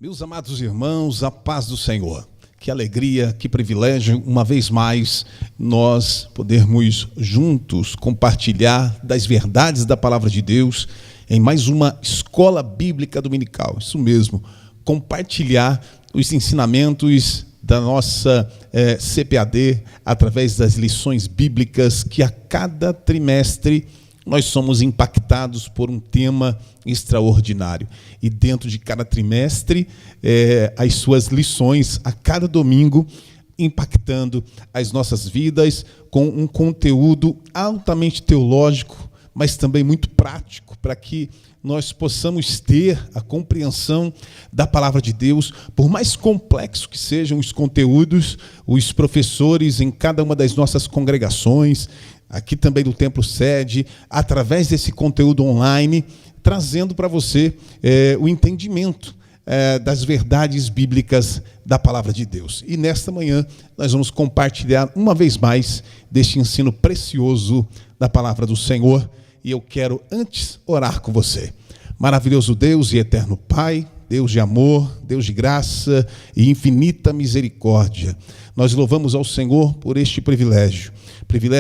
Meus amados irmãos, a paz do Senhor. Que alegria, que privilégio, uma vez mais, nós podermos juntos compartilhar das verdades da Palavra de Deus em mais uma escola bíblica dominical. Isso mesmo, compartilhar os ensinamentos da nossa CPAD através das lições bíblicas que a cada trimestre nós somos impactados por um tema extraordinário. E dentro de cada trimestre, as suas lições, a cada domingo, impactando as nossas vidas com um conteúdo altamente teológico, mas também muito prático, para que nós possamos ter a compreensão da palavra de Deus. Por mais complexo que sejam os conteúdos, os professores em cada uma das nossas congregações, aqui também do Templo Sede, através desse conteúdo online, trazendo para você o entendimento das verdades bíblicas da palavra de Deus. E nesta manhã nós vamos compartilhar uma vez mais deste ensino precioso da palavra do Senhor. E eu quero antes orar com você. Maravilhoso Deus e eterno Pai, Deus de amor, Deus de graça e infinita misericórdia, nós louvamos ao Senhor por este privilégio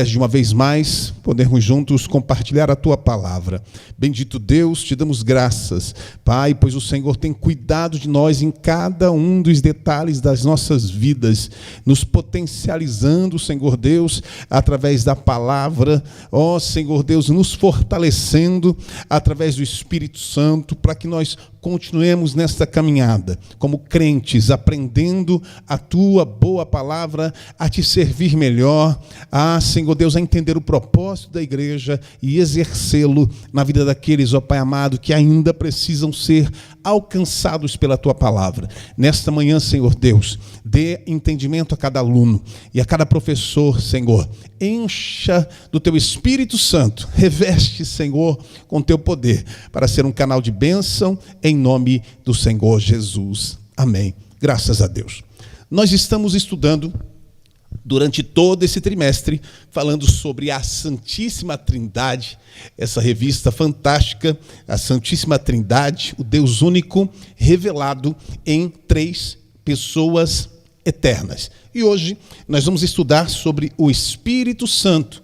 de uma vez mais podermos juntos compartilhar a Tua palavra. Bendito Deus, te damos graças, Pai, pois o Senhor tem cuidado de nós em cada um dos detalhes das nossas vidas, nos potencializando, Senhor Deus, através da palavra, ó Senhor Deus, nos fortalecendo através do Espírito Santo, para que nós continuemos nesta caminhada, como crentes, aprendendo a Tua boa palavra, a Te servir melhor, Senhor Deus, a entender o propósito da igreja e exercê-lo na vida daqueles, ó Pai amado, que ainda precisam ser alcançados pela Tua palavra. Nesta manhã, Senhor Deus, dê entendimento a cada aluno e a cada professor, Senhor. Encha do Teu Espírito Santo, reveste, Senhor, com Teu poder, para ser um canal de bênção, em nome do Senhor Jesus. Amém. Graças a Deus. Nós estamos estudando durante todo esse trimestre, falando sobre a Santíssima Trindade, essa revista fantástica, a Santíssima Trindade, o Deus único, revelado em três pessoas eternas. E hoje nós vamos estudar sobre o Espírito Santo,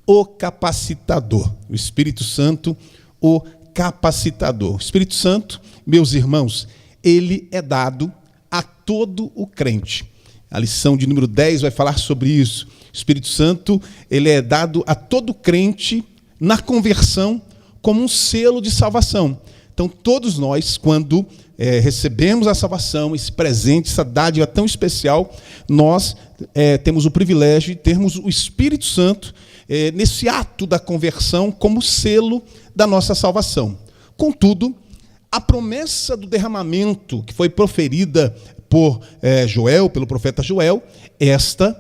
o capacitador. O Espírito Santo, o capacitador. O Espírito Santo, meus irmãos, ele é dado a todo o crente. A lição de número 10 vai falar sobre isso. O Espírito Santo, ele é dado a todo crente na conversão como um selo de salvação. Então, todos nós, quando recebemos a salvação, esse presente, essa dádiva tão especial, nós temos o privilégio de termos o Espírito Santo nesse ato da conversão como selo da nossa salvação. Contudo, a promessa do derramamento que foi proferida por Joel, pelo profeta Joel, esta,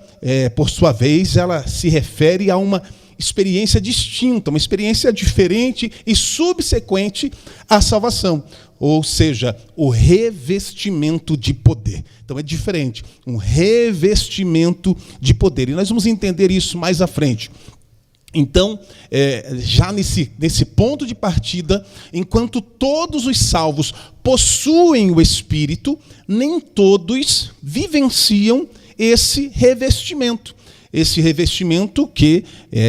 por sua vez, ela se refere a uma experiência distinta, uma experiência diferente e subsequente à salvação, ou seja, o revestimento de poder. Então é diferente, um revestimento de poder. E nós vamos entender isso mais à frente. Então, já nesse ponto de partida, enquanto todos os salvos possuem o Espírito, nem todos vivenciam esse revestimento que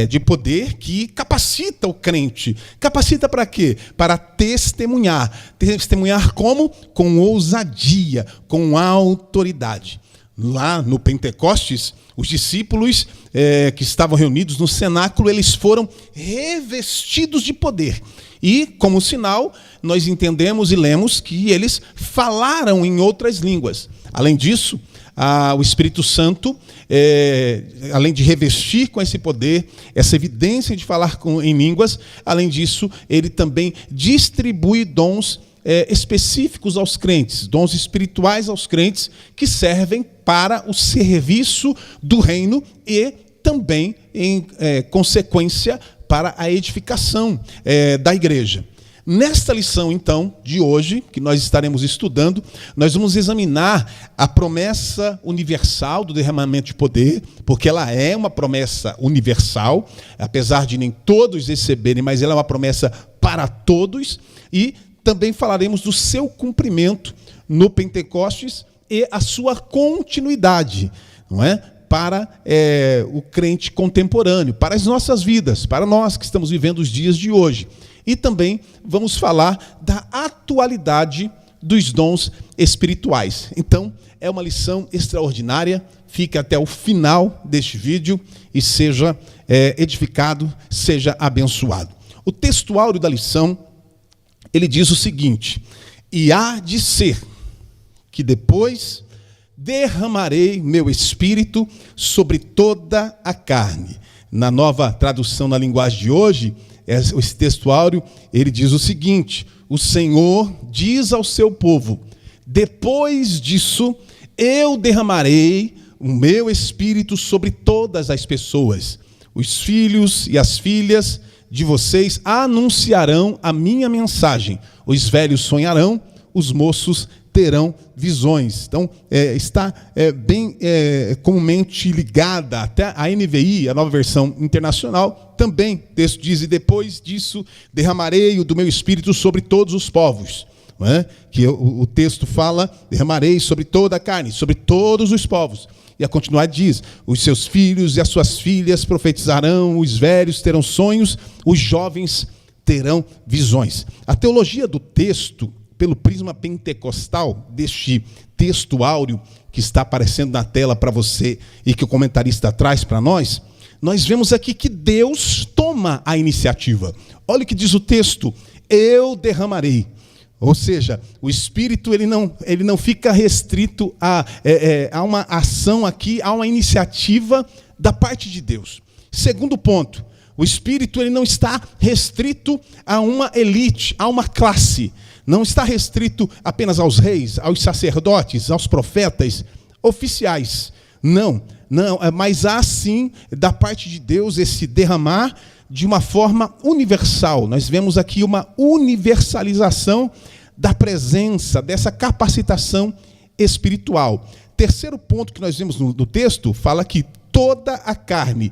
de poder que capacita o crente. Capacita para quê? Para testemunhar. Testemunhar como? Com ousadia, com autoridade. Lá no Pentecostes, os discípulos que estavam reunidos no cenáculo, eles foram revestidos de poder. E, como sinal, nós entendemos e lemos que eles falaram em outras línguas. Além disso, o Espírito Santo, além de revestir com esse poder, essa evidência de falar em línguas, além disso, ele também distribui dons específicos aos crentes, dons espirituais aos crentes que servem para o serviço do reino e também, em consequência, para a edificação da igreja. Nesta lição, então, de hoje, que nós estaremos estudando, nós vamos examinar a promessa universal do derramamento de poder, porque ela é uma promessa universal, apesar de nem todos receberem, mas ela é uma promessa para todos, e também falaremos do seu cumprimento no Pentecostes e a sua continuidade, não é? Para o crente contemporâneo, para as nossas vidas, para nós que estamos vivendo os dias de hoje. E também vamos falar da atualidade dos dons espirituais. Então, é uma lição extraordinária. Fique até o final deste vídeo e seja edificado, seja abençoado. O texto áureo da lição, ele diz o seguinte: e há de ser que depois derramarei meu espírito sobre toda a carne. Na nova tradução na linguagem de hoje, esse texto áureo, ele diz o seguinte: o Senhor diz ao seu povo, depois disso eu derramarei o meu espírito sobre todas as pessoas. Os filhos e as filhas de vocês anunciarão a minha mensagem. Os velhos sonharão, os moços terão visões. Então, está bem comumente ligada até a NVI, a nova versão internacional, também, o texto diz, e depois disso derramarei o do meu espírito sobre todos os povos. Não é? Que o texto fala, derramarei sobre toda a carne, sobre todos os povos. E a continuar diz, os seus filhos e as suas filhas profetizarão, os velhos terão sonhos, os jovens terão visões. A teologia do texto, pelo prisma pentecostal deste texto áureo que está aparecendo na tela para você e que o comentarista traz para nós vemos aqui que Deus toma a iniciativa. Olha o que diz o texto: eu derramarei. Ou seja, o Espírito ele não fica restrito a uma ação aqui, a uma iniciativa da parte de Deus. Segundo ponto, o Espírito ele não está restrito a uma elite, a uma classe. Não está restrito apenas aos reis, aos sacerdotes, aos profetas, oficiais. Não, mas há sim, da parte de Deus, esse derramar de uma forma universal. Nós vemos aqui uma universalização da presença, dessa capacitação espiritual. Terceiro ponto que nós vemos no texto, fala que toda a carne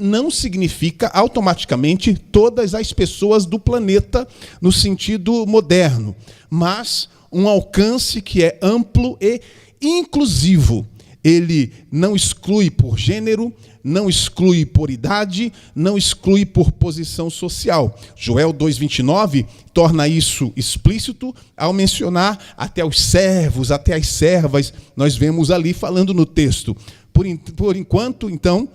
não significa automaticamente todas as pessoas do planeta no sentido moderno, mas um alcance que é amplo e inclusivo. Ele não exclui por gênero, não exclui por idade, não exclui por posição social. Joel 2,29 torna isso explícito ao mencionar até os servos, até as servas. Nós vemos ali falando no texto. Por enquanto, então,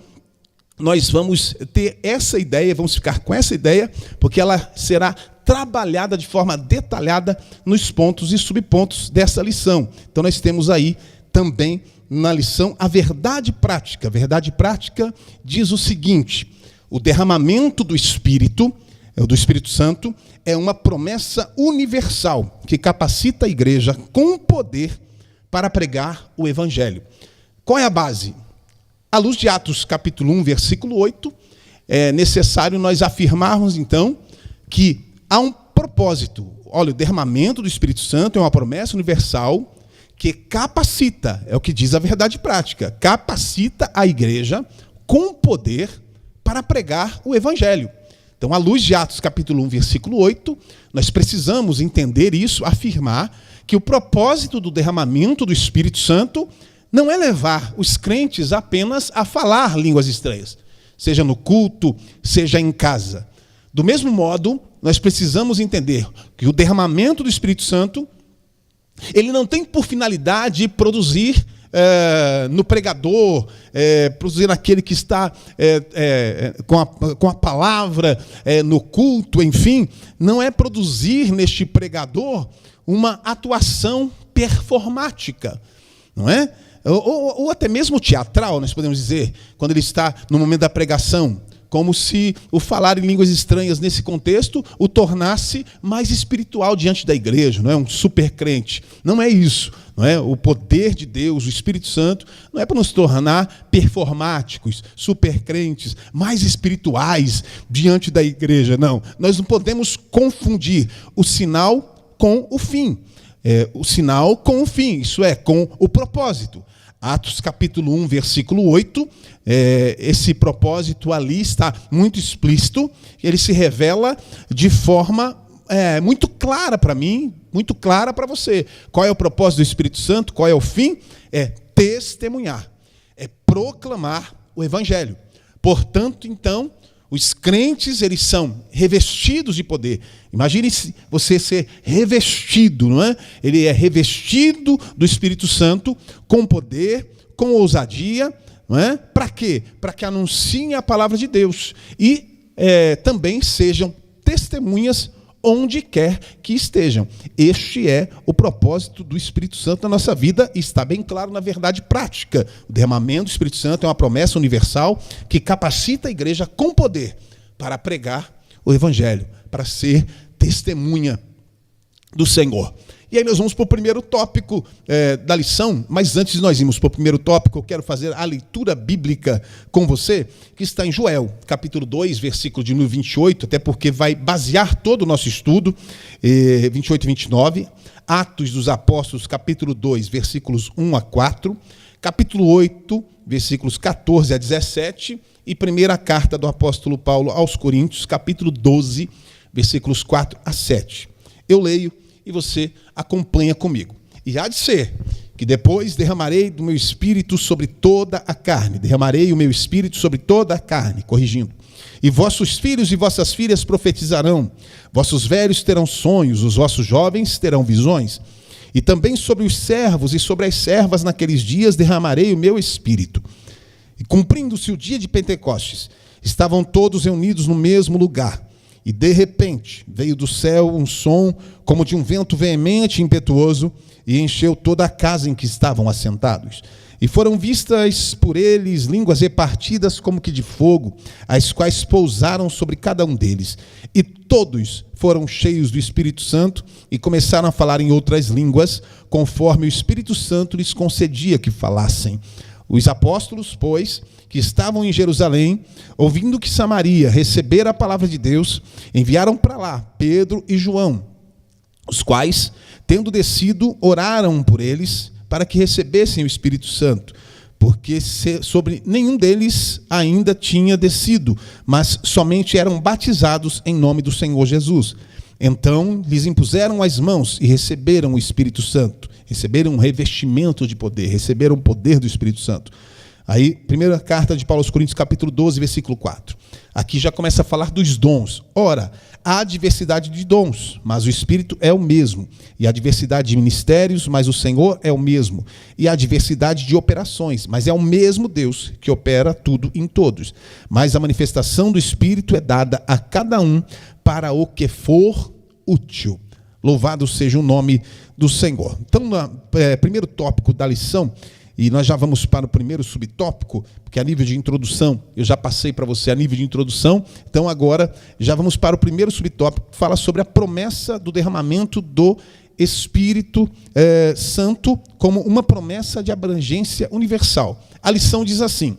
nós vamos ter essa ideia, vamos ficar com essa ideia, porque ela será trabalhada de forma detalhada nos pontos e subpontos dessa lição. Então, nós temos aí também na lição a verdade prática. A verdade prática diz o seguinte: o derramamento do Espírito Santo, é uma promessa universal que capacita a igreja com poder para pregar o Evangelho. Qual é a base? À luz de Atos capítulo 1, versículo 8, é necessário nós afirmarmos, então, que há um propósito. Olha, o derramamento do Espírito Santo é uma promessa universal que capacita, é o que diz a verdade prática, capacita a igreja com poder para pregar o Evangelho. Então, à luz de Atos capítulo 1, versículo 8, nós precisamos entender isso, afirmar que o propósito do derramamento do Espírito Santo não é levar os crentes apenas a falar línguas estranhas, seja no culto, seja em casa. Do mesmo modo, nós precisamos entender que o derramamento do Espírito Santo, ele não tem por finalidade produzir no pregador, produzir naquele que está com a palavra no culto, enfim, não é produzir neste pregador uma atuação performática, não é? Ou até mesmo teatral, nós podemos dizer, quando ele está no momento da pregação, como se o falar em línguas estranhas nesse contexto o tornasse mais espiritual diante da igreja, não é um super crente. Não é isso, não é? O poder de Deus, o Espírito Santo, não é para nos tornar performáticos, super crentes, mais espirituais diante da igreja, não. Nós não podemos confundir o sinal com o fim. O sinal com o fim, isso é, com o propósito. Atos capítulo 1, versículo 8, esse propósito ali está muito explícito, ele se revela de forma muito clara para mim, muito clara para você. Qual é o propósito do Espírito Santo? Qual é o fim? É testemunhar, é proclamar o Evangelho. Portanto, então, os crentes, eles são revestidos de poder. Imagine você ser revestido, não é? Ele é revestido do Espírito Santo com poder, com ousadia, não é? Para quê? Para que anunciem a palavra de Deus e também sejam testemunhas onde quer que estejam. Este é o propósito do Espírito Santo na nossa vida e está bem claro na verdade prática. O derramamento do Espírito Santo é uma promessa universal que capacita a igreja com poder para pregar o Evangelho, para ser testemunha do Senhor. E aí nós vamos para o primeiro tópico da lição, mas antes de nós irmos para o primeiro tópico, eu quero fazer a leitura bíblica com você, que está em Joel, capítulo 2, versículo de número 28, até porque vai basear todo o nosso estudo, 28 e 29, Atos dos Apóstolos, capítulo 2, versículos 1 a 4, capítulo 8, versículos 14 a 17, e primeira carta do apóstolo Paulo aos Coríntios, capítulo 12, versículos 4 a 7. Eu leio e você acompanha comigo. E há de ser que depois derramarei do meu espírito sobre toda a carne. Derramarei o meu espírito sobre toda a carne, corrigindo. E vossos filhos e vossas filhas profetizarão. Vossos velhos terão sonhos, os vossos jovens terão visões. E também sobre os servos e sobre as servas naqueles dias derramarei o meu espírito. E cumprindo-se o dia de Pentecostes, estavam todos reunidos no mesmo lugar. E de repente veio do céu um som como de um vento veemente e impetuoso e encheu toda a casa em que estavam assentados. E foram vistas por eles línguas repartidas como que de fogo, as quais pousaram sobre cada um deles. E todos foram cheios do Espírito Santo e começaram a falar em outras línguas, conforme o Espírito Santo lhes concedia que falassem. Os apóstolos, pois, que estavam em Jerusalém, ouvindo que Samaria recebera a palavra de Deus, enviaram para lá Pedro e João, os quais, tendo descido, oraram por eles para que recebessem o Espírito Santo, porque sobre nenhum deles ainda tinha descido, mas somente eram batizados em nome do Senhor Jesus. Então lhes impuseram as mãos e receberam o Espírito Santo, receberam um revestimento de poder, receberam o poder do Espírito Santo. Aí, primeira carta de Paulo aos Coríntios, capítulo 12, versículo 4. Aqui já começa a falar dos dons. Ora, há diversidade de dons, mas o Espírito é o mesmo. E há diversidade de ministérios, mas o Senhor é o mesmo. E há diversidade de operações, mas é o mesmo Deus que opera tudo em todos. Mas a manifestação do Espírito é dada a cada um para o que for útil. Louvado seja o nome do Senhor. Então, primeiro tópico da lição, e nós já vamos para o primeiro subtópico, porque a nível de introdução, eu já passei para você a nível de introdução, então agora já vamos para o primeiro subtópico, que fala sobre a promessa do derramamento do Espírito Santo como uma promessa de abrangência universal. A lição diz assim: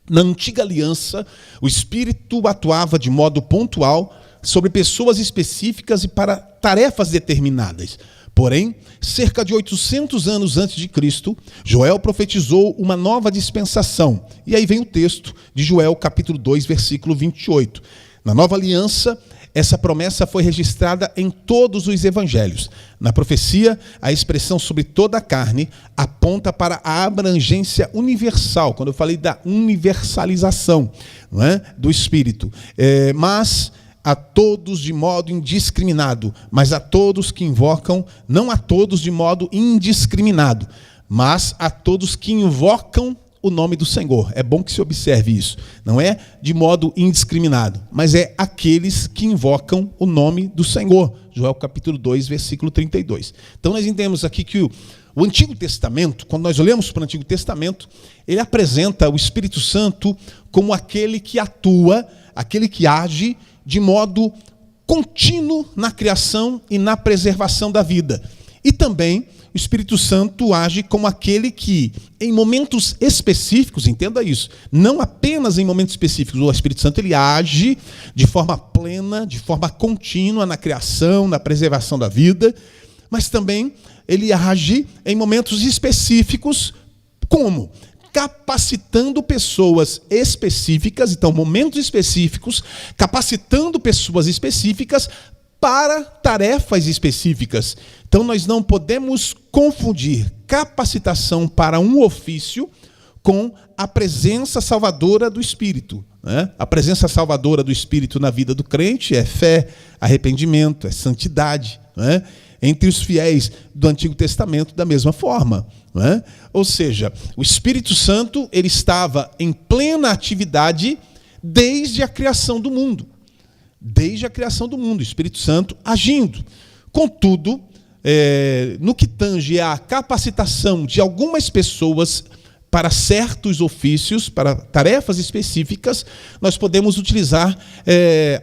na antiga aliança, o Espírito atuava de modo pontual sobre pessoas específicas e para tarefas determinadas. Porém, cerca de 800 anos antes de Cristo, Joel profetizou uma nova dispensação. E aí vem o texto de Joel, capítulo 2, versículo 28. Na nova aliança, essa promessa foi registrada em todos os evangelhos. Na profecia, a expressão sobre toda a carne aponta para a abrangência universal, quando eu falei da universalização, não é, do Espírito. Mas a todos de modo indiscriminado, mas a todos que invocam, não a todos de modo indiscriminado, mas a todos que invocam o nome do Senhor. É bom que se observe isso. Não é de modo indiscriminado, mas é aqueles que invocam o nome do Senhor. Joel capítulo 2, versículo 32. Então nós entendemos aqui que o Antigo Testamento, quando nós olhamos para o Antigo Testamento, ele apresenta o Espírito Santo como aquele que atua, aquele que age de modo contínuo na criação e na preservação da vida. E também o Espírito Santo age como aquele que, em momentos específicos, entenda isso, não apenas em momentos específicos, o Espírito Santo ele age de forma plena, de forma contínua na criação, na preservação da vida, mas também ele age em momentos específicos, como? Capacitando pessoas específicas, então momentos específicos, capacitando pessoas específicas para tarefas específicas. Então, nós não podemos confundir capacitação para um ofício com a presença salvadora do Espírito. Né? A presença salvadora do Espírito na vida do crente é fé, arrependimento, é santidade. Né? Entre os fiéis do Antigo Testamento, da mesma forma. Né? Ou seja, o Espírito Santo ele estava em plena atividade desde a criação do mundo. Desde a criação do mundo, o Espírito Santo agindo. Contudo, no que tange à capacitação de algumas pessoas para certos ofícios, para tarefas específicas, nós podemos utilizar,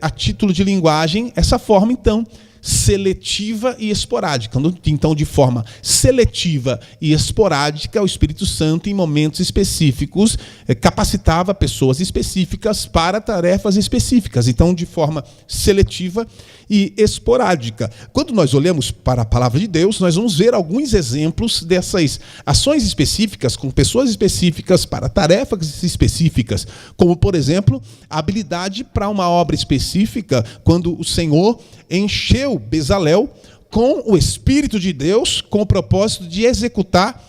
a título de linguagem, essa forma, então, seletiva e esporádica. Então, de forma seletiva e esporádica, o Espírito Santo, em momentos específicos, capacitava pessoas específicas para tarefas específicas. Então, de forma seletiva e esporádica. Quando nós olhamos para a palavra de Deus, nós vamos ver alguns exemplos dessas ações específicas com pessoas específicas para tarefas específicas, como, por exemplo, a habilidade para uma obra específica, quando o Senhor encheu Bezalel com o Espírito de Deus, com o propósito de executar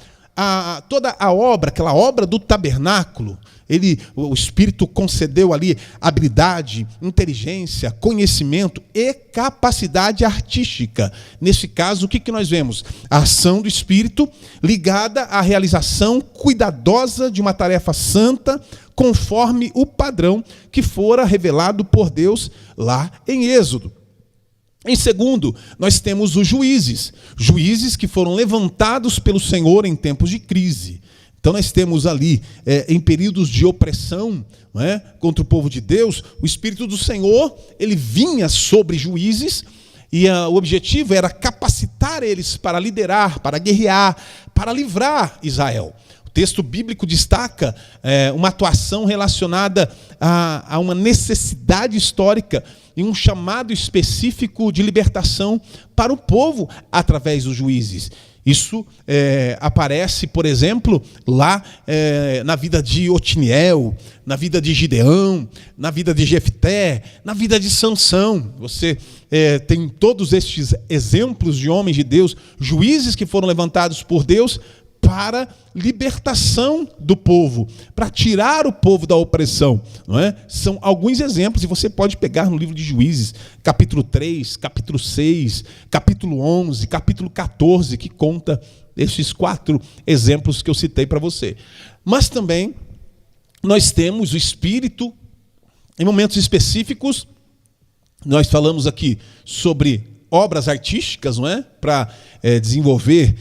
toda a obra, aquela obra do tabernáculo. O Espírito concedeu ali habilidade, inteligência, conhecimento e capacidade artística. Nesse caso, o que nós vemos? A ação do Espírito ligada à realização cuidadosa de uma tarefa santa, conforme o padrão que fora revelado por Deus lá em Êxodo. Em segundo, nós temos os juízes que foram levantados pelo Senhor em tempos de crise. Então nós temos ali, em períodos de opressão, não é, contra o povo de Deus, o Espírito do Senhor, ele vinha sobre juízes, e o objetivo era capacitar eles para liderar, para guerrear, para livrar Israel. O texto bíblico destaca uma atuação relacionada a uma necessidade histórica e um chamado específico de libertação para o povo através dos juízes. Isso aparece, por exemplo, lá na vida de Otiniel, na vida de Gideão, na vida de Jefté, na vida de Sansão. Você tem todos estes exemplos de homens de Deus, juízes que foram levantados por Deus para libertação do povo, para tirar o povo da opressão. Não é? São alguns exemplos, e você pode pegar no livro de Juízes, capítulo 3, capítulo 6, capítulo 11, capítulo 14, que conta esses 4 exemplos que eu citei para você. Mas também nós temos o Espírito, em momentos específicos, nós falamos aqui sobre obras artísticas, não é? Para desenvolver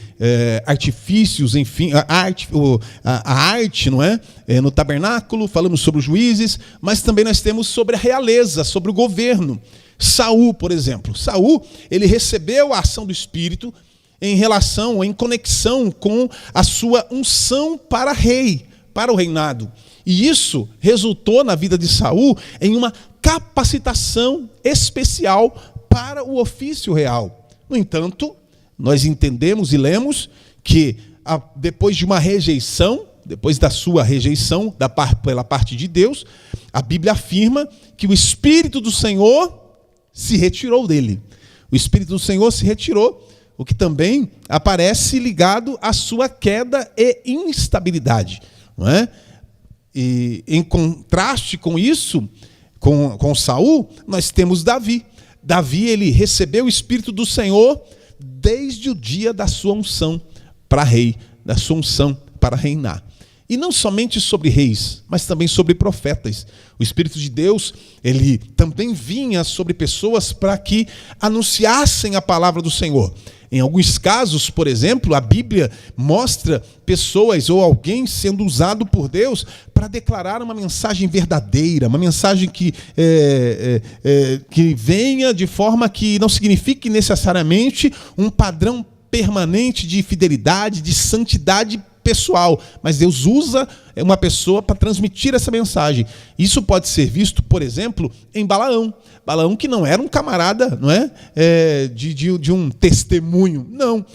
artifícios, enfim, a arte, não é? No tabernáculo, falamos sobre os juízes, mas também nós temos sobre a realeza, sobre o governo. Saul, por exemplo. Saul, ele recebeu a ação do Espírito em relação, em conexão com a sua unção para rei, para o reinado. E isso resultou na vida de Saul em uma capacitação especial para o ofício real. No entanto, nós entendemos e lemos que depois de uma rejeição, depois da sua rejeição pela parte de Deus, a Bíblia afirma que o Espírito do Senhor se retirou dele. O Espírito do Senhor se retirou, o que também aparece ligado à sua queda e instabilidade. Não é? E em contraste com isso, com Saul, nós temos Davi. Davi, ele recebeu o Espírito do Senhor desde o dia da sua unção para rei, da sua unção para reinar. E não somente sobre reis, mas também sobre profetas. O Espírito de Deus, ele também vinha sobre pessoas para que anunciassem a palavra do Senhor. Em alguns casos, por exemplo, a Bíblia mostra pessoas ou alguém sendo usado por Deus para declarar uma mensagem verdadeira, uma mensagem que venha de forma que não signifique necessariamente um padrão permanente de fidelidade, de santidade pessoal, mas Deus usa uma pessoa para transmitir essa mensagem. Isso pode ser visto, por exemplo, em Balaão. Balaão, que não era um camarada, não é? De um testemunho, não.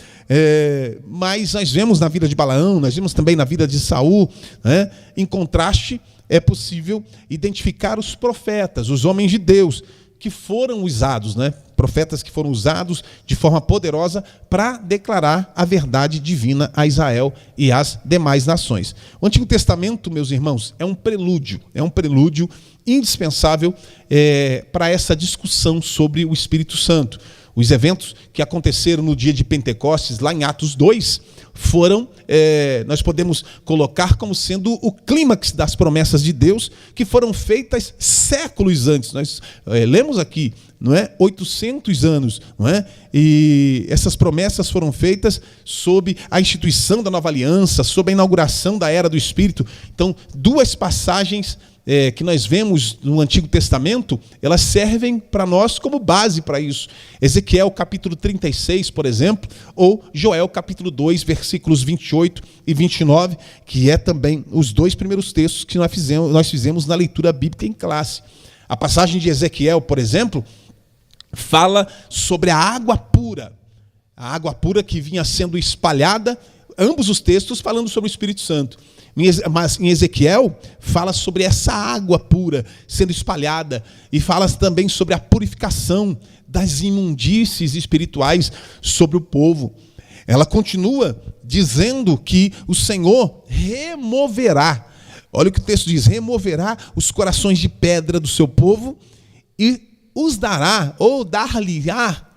Mas nós vemos na vida de Balaão, nós vemos também na vida de Saul, né? Em contraste, é possível identificar os profetas, os homens de Deus, que foram usados, né? profetas que foram usados de forma poderosa para declarar a verdade divina a Israel e às demais nações. O Antigo Testamento, meus irmãos, é um prelúdio indispensável para essa discussão sobre o Espírito Santo. Os eventos que aconteceram no dia de Pentecostes, lá em Atos 2, foram, nós podemos colocar como sendo o clímax das promessas de Deus que foram feitas séculos antes. Nós lemos aqui, não é? 800 anos, não é? E essas promessas foram feitas sob a instituição da nova aliança, sob a inauguração da era do Espírito. Então, duas passagens que nós vemos no Antigo Testamento, elas servem para nós como base para isso. Ezequiel capítulo 36, por exemplo, ou Joel capítulo 2, versículos 28 e 29, que é também os dois primeiros textos que nós fizemos na leitura bíblica em classe. A passagem de Ezequiel, por exemplo, fala sobre a água pura que vinha sendo espalhada, ambos os textos falando sobre o Espírito Santo. Mas em Ezequiel fala sobre essa água pura sendo espalhada e fala também sobre a purificação das imundícies espirituais sobre o povo. Ela continua dizendo que o Senhor removerá, olha o que o texto diz, removerá os corações de pedra do seu povo e os dará, ou dar-lhe-á,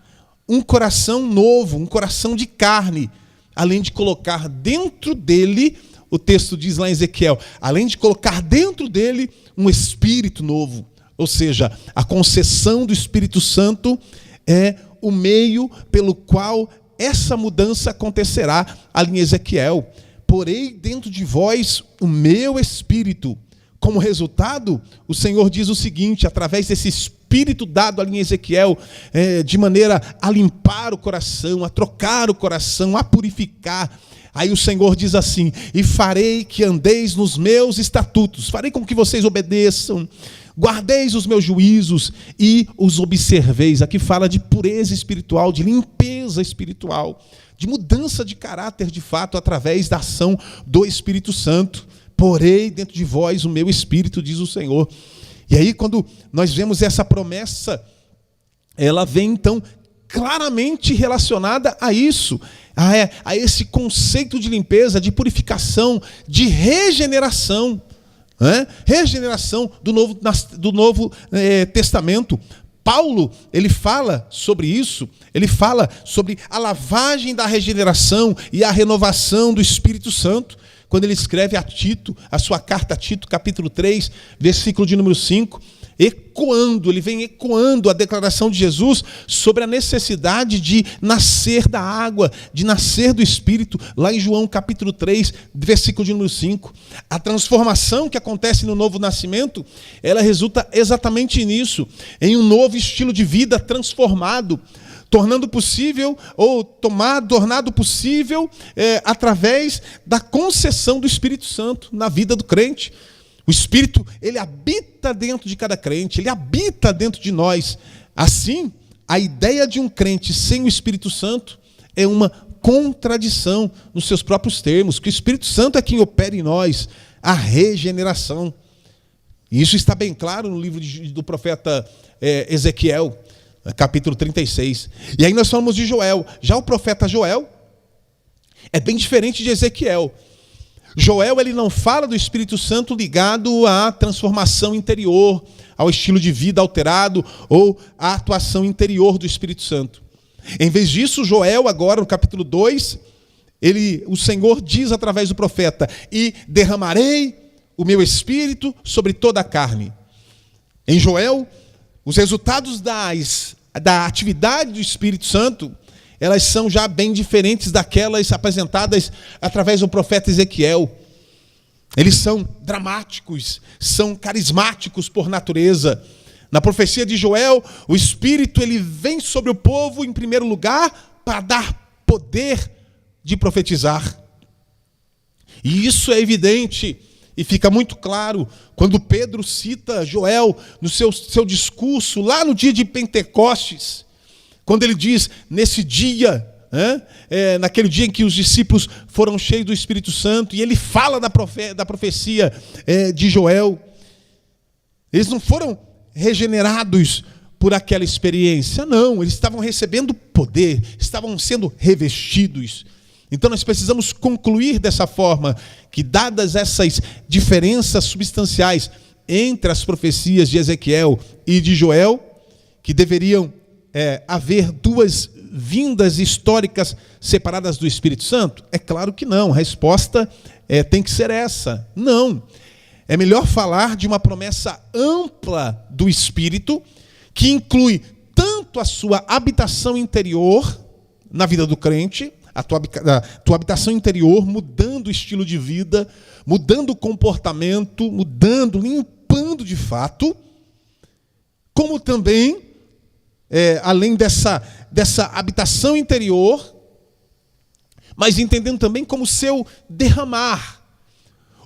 um coração novo, um coração de carne, além de colocar dentro dele, o texto diz lá em Ezequiel, além de colocar dentro dele um espírito novo. Ou seja, a concessão do Espírito Santo é o meio pelo qual essa mudança acontecerá ali em Ezequiel. Porei dentro de vós o meu espírito. Como resultado, o Senhor diz o seguinte, através desse espírito dado ali em Ezequiel, de maneira a limpar o coração, a trocar o coração, a purificar. Aí o Senhor diz assim, e farei que andeis nos meus estatutos, farei com que vocês obedeçam, guardeis os meus juízos e os observeis. Aqui fala de pureza espiritual, de limpeza espiritual, de mudança de caráter de fato, através da ação do Espírito Santo. Porei dentro de vós o meu espírito, diz o Senhor. E aí quando nós vemos essa promessa, ela vem então claramente relacionada a isso, a esse conceito de limpeza, de purificação, de regeneração, regeneração do Novo Testamento. Paulo, ele fala sobre isso, ele fala sobre a lavagem da regeneração e a renovação do Espírito Santo, quando ele escreve a Tito, a sua carta a Tito, capítulo 3, versículo de número 5, ele vem ecoando a declaração de Jesus sobre a necessidade de nascer da água, de nascer do Espírito, lá em João capítulo 3, versículo de número 5. A transformação que acontece no novo nascimento, ela resulta exatamente nisso, em um novo estilo de vida transformado, tornado possível através da concessão do Espírito Santo na vida do crente. O Espírito, ele habita dentro de cada crente, ele habita dentro de nós. Assim, a ideia de um crente sem o Espírito Santo é uma contradição nos seus próprios termos, que o Espírito Santo é quem opera em nós a regeneração. E isso está bem claro no livro do profeta Ezequiel, capítulo 36. E aí nós falamos de Joel. Já o profeta Joel é bem diferente de Ezequiel. Joel, ele não fala do Espírito Santo ligado à transformação interior, ao estilo de vida alterado ou à atuação interior do Espírito Santo. Em vez disso, Joel, agora no capítulo 2, o Senhor diz através do profeta, e derramarei o meu Espírito sobre toda a carne. Em Joel, os resultados da atividade do Espírito Santo, elas são já bem diferentes daquelas apresentadas através do profeta Ezequiel. Eles são dramáticos, são carismáticos por natureza. Na profecia de Joel, o Espírito ele vem sobre o povo, em primeiro lugar, para dar poder de profetizar. E isso é evidente e fica muito claro quando Pedro cita Joel no seu discurso, lá no dia de Pentecostes, quando ele diz, nesse dia, naquele dia em que os discípulos foram cheios do Espírito Santo, e ele fala da profecia de Joel. Eles não foram regenerados por aquela experiência. Não, eles estavam recebendo poder, estavam sendo revestidos. Então nós precisamos concluir dessa forma, que dadas essas diferenças substanciais entre as profecias de Ezequiel e de Joel, que deveriam haver duas vindas históricas separadas do Espírito Santo? É claro que não, a resposta tem que ser essa. Não, é melhor falar de uma promessa ampla do Espírito, que inclui tanto a sua habitação interior na vida do crente, a tua habitação interior, mudando o estilo de vida, mudando o comportamento, mudando, limpando de fato, como também, além dessa habitação interior, mas entendendo também como seu derramar,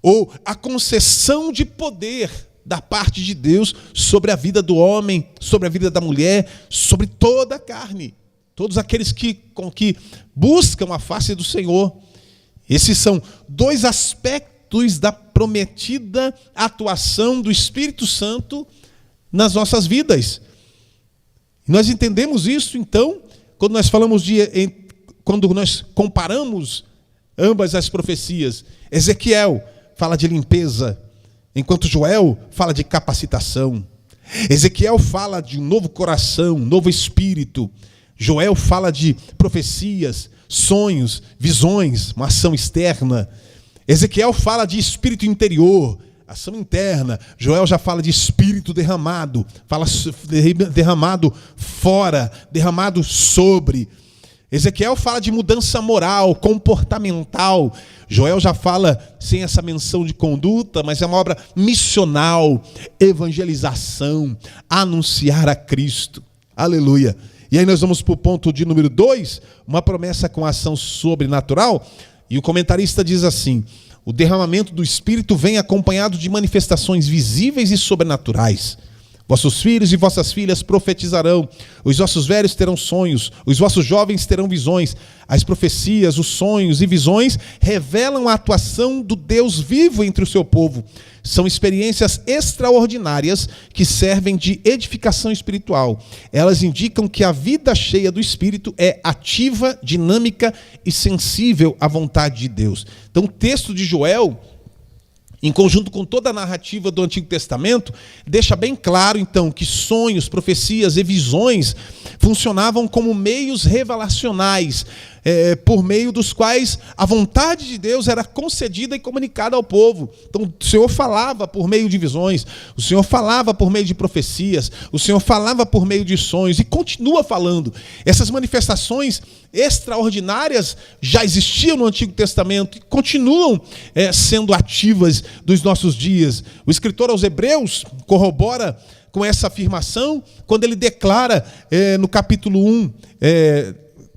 ou a concessão de poder da parte de Deus sobre a vida do homem, sobre a vida da mulher, sobre toda a carne. Todos aqueles que buscam a face do Senhor. Esses são dois aspectos da prometida atuação do Espírito Santo nas nossas vidas. Nós entendemos isso, então, quando nós falamos quando nós comparamos ambas as profecias. Ezequiel fala de limpeza, enquanto Joel fala de capacitação. Ezequiel fala de um novo coração, um novo espírito. Joel fala de profecias, sonhos, visões, uma ação externa. Ezequiel fala de espírito interior, ação interna. Joel já fala de espírito derramado, fala derramado fora, derramado sobre. Ezequiel fala de mudança moral, comportamental. Joel já fala sem essa menção de conduta, mas é uma obra missional, evangelização, anunciar a Cristo. Aleluia. E aí nós vamos para o ponto de número 2, uma promessa com ação sobrenatural. E o comentarista diz assim: o derramamento do Espírito vem acompanhado de manifestações visíveis e sobrenaturais. Vossos filhos e vossas filhas profetizarão, os vossos velhos terão sonhos, os vossos jovens terão visões. As profecias, os sonhos e visões revelam a atuação do Deus vivo entre o seu povo. São experiências extraordinárias que servem de edificação espiritual. Elas indicam que a vida cheia do Espírito é ativa, dinâmica e sensível à vontade de Deus. Então o texto de Joel, em conjunto com toda a narrativa do Antigo Testamento, deixa bem claro, então, que sonhos, profecias e visões funcionavam como meios revelacionais, por meio dos quais a vontade de Deus era concedida e comunicada ao povo. Então, o Senhor falava por meio de visões, o Senhor falava por meio de profecias, o Senhor falava por meio de sonhos e continua falando. Essas manifestações extraordinárias já existiam no Antigo Testamento e continuam sendo ativas dos nossos dias. O escritor aos Hebreus corrobora com essa afirmação quando ele declara no capítulo 1,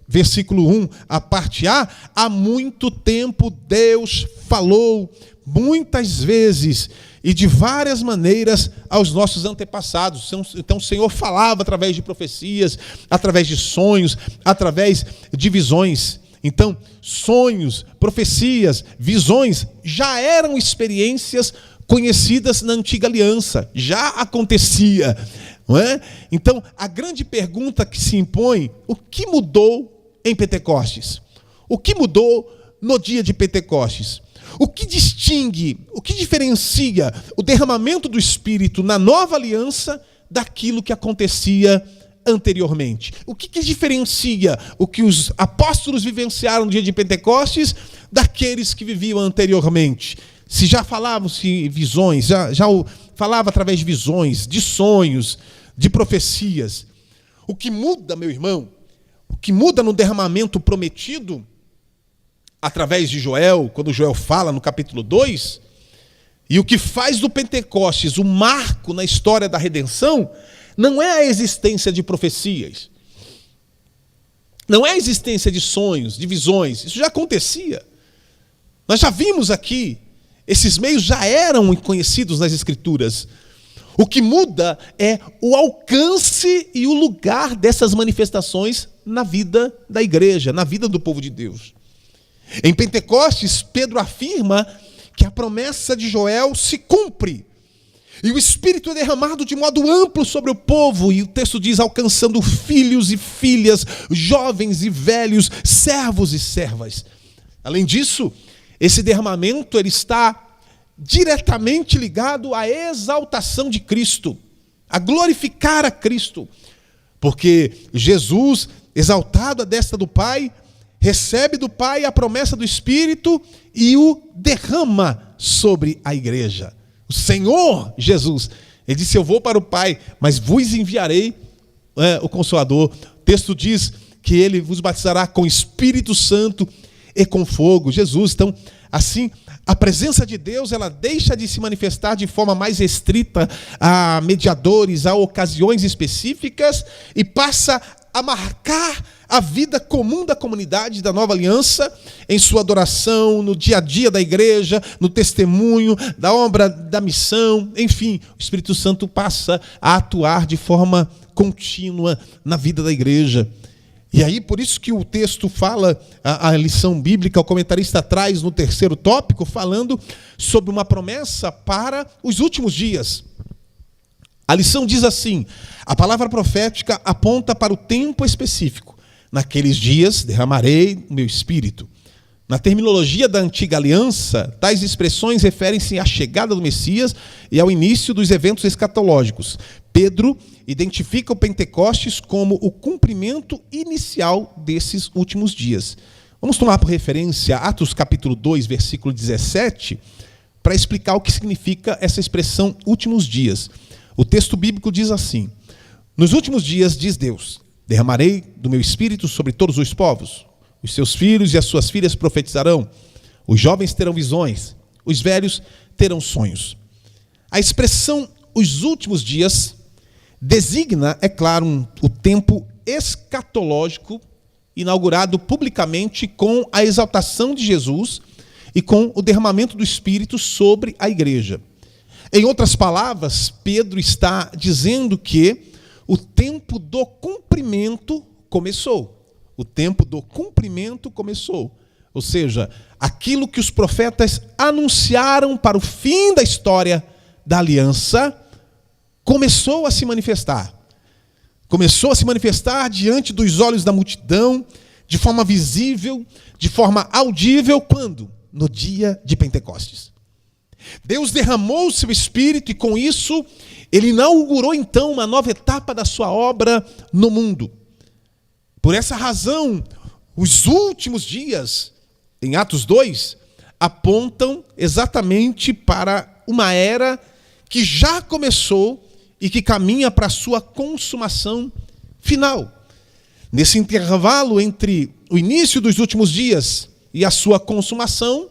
versículo 1, a parte A: há muito tempo Deus falou muitas vezes e de várias maneiras aos nossos antepassados. Então o Senhor falava através de profecias, através de sonhos, através de visões. Então, sonhos, profecias, visões já eram experiências conhecidas na antiga aliança, já acontecia, não é? Então, a grande pergunta que se impõe: o que mudou em Pentecostes? O que mudou no dia de Pentecostes? O que distingue, o que diferencia o derramamento do Espírito na nova aliança daquilo que acontecia anteriormente? O que diferencia o que os apóstolos vivenciaram no dia de Pentecostes daqueles que viviam anteriormente? Se já falavam-se visões, já falava através de visões, de sonhos, de profecias. O que muda, meu irmão, o que muda no derramamento prometido, através de Joel, quando Joel fala no capítulo 2, e o que faz do Pentecostes um marco na história da redenção, não é a existência de profecias, não é a existência de sonhos, de visões. Isso já acontecia. Nós já vimos aqui, esses meios já eram conhecidos nas Escrituras. O que muda é o alcance e o lugar dessas manifestações na vida da igreja, na vida do povo de Deus. Em Pentecostes, Pedro afirma que a promessa de Joel se cumpre. E o Espírito é derramado de modo amplo sobre o povo, e o texto diz, alcançando filhos e filhas, jovens e velhos, servos e servas. Além disso, esse derramamento ele está diretamente ligado à exaltação de Cristo, a glorificar a Cristo, porque Jesus, exaltado à destra do Pai, recebe do Pai a promessa do Espírito e o derrama sobre a igreja. O Senhor Jesus, ele disse, eu vou para o Pai, mas vos enviarei o Consolador. O texto diz que ele vos batizará com Espírito Santo e com fogo. Jesus, então, assim, a presença de Deus, ela deixa de se manifestar de forma mais restrita a mediadores, a ocasiões específicas, e passa a marcar a vida comum da comunidade da Nova Aliança, em sua adoração, no dia a dia da igreja, no testemunho, da obra da missão, enfim, o Espírito Santo passa a atuar de forma contínua na vida da igreja. E aí, por isso que o texto fala, a lição bíblica, o comentarista traz no terceiro tópico, falando sobre uma promessa para os últimos dias. A lição diz assim, a palavra profética aponta para o tempo específico. Naqueles dias derramarei o meu espírito. Na terminologia da antiga aliança, tais expressões referem-se à chegada do Messias e ao início dos eventos escatológicos. Pedro identifica o Pentecostes como o cumprimento inicial desses últimos dias. Vamos tomar por referência Atos capítulo 2, versículo 17, para explicar o que significa essa expressão últimos dias. O texto bíblico diz assim, nos últimos dias, diz Deus, derramarei do meu espírito sobre todos os povos. Os seus filhos e as suas filhas profetizarão. Os jovens terão visões. Os velhos terão sonhos. A expressão os últimos dias designa, é claro, o tempo escatológico inaugurado publicamente com a exaltação de Jesus e com o derramamento do Espírito sobre a igreja. Em outras palavras, Pedro está dizendo que o tempo do cumprimento começou. O tempo do cumprimento começou. Ou seja, aquilo que os profetas anunciaram para o fim da história da aliança começou a se manifestar. Começou a se manifestar diante dos olhos da multidão, de forma visível, de forma audível, quando? No dia de Pentecostes. Deus derramou o seu Espírito e com isso ele inaugurou então uma nova etapa da sua obra no mundo. Por essa razão, os últimos dias, em Atos 2, apontam exatamente para uma era que já começou e que caminha para a sua consumação final. Nesse intervalo entre o início dos últimos dias e a sua consumação,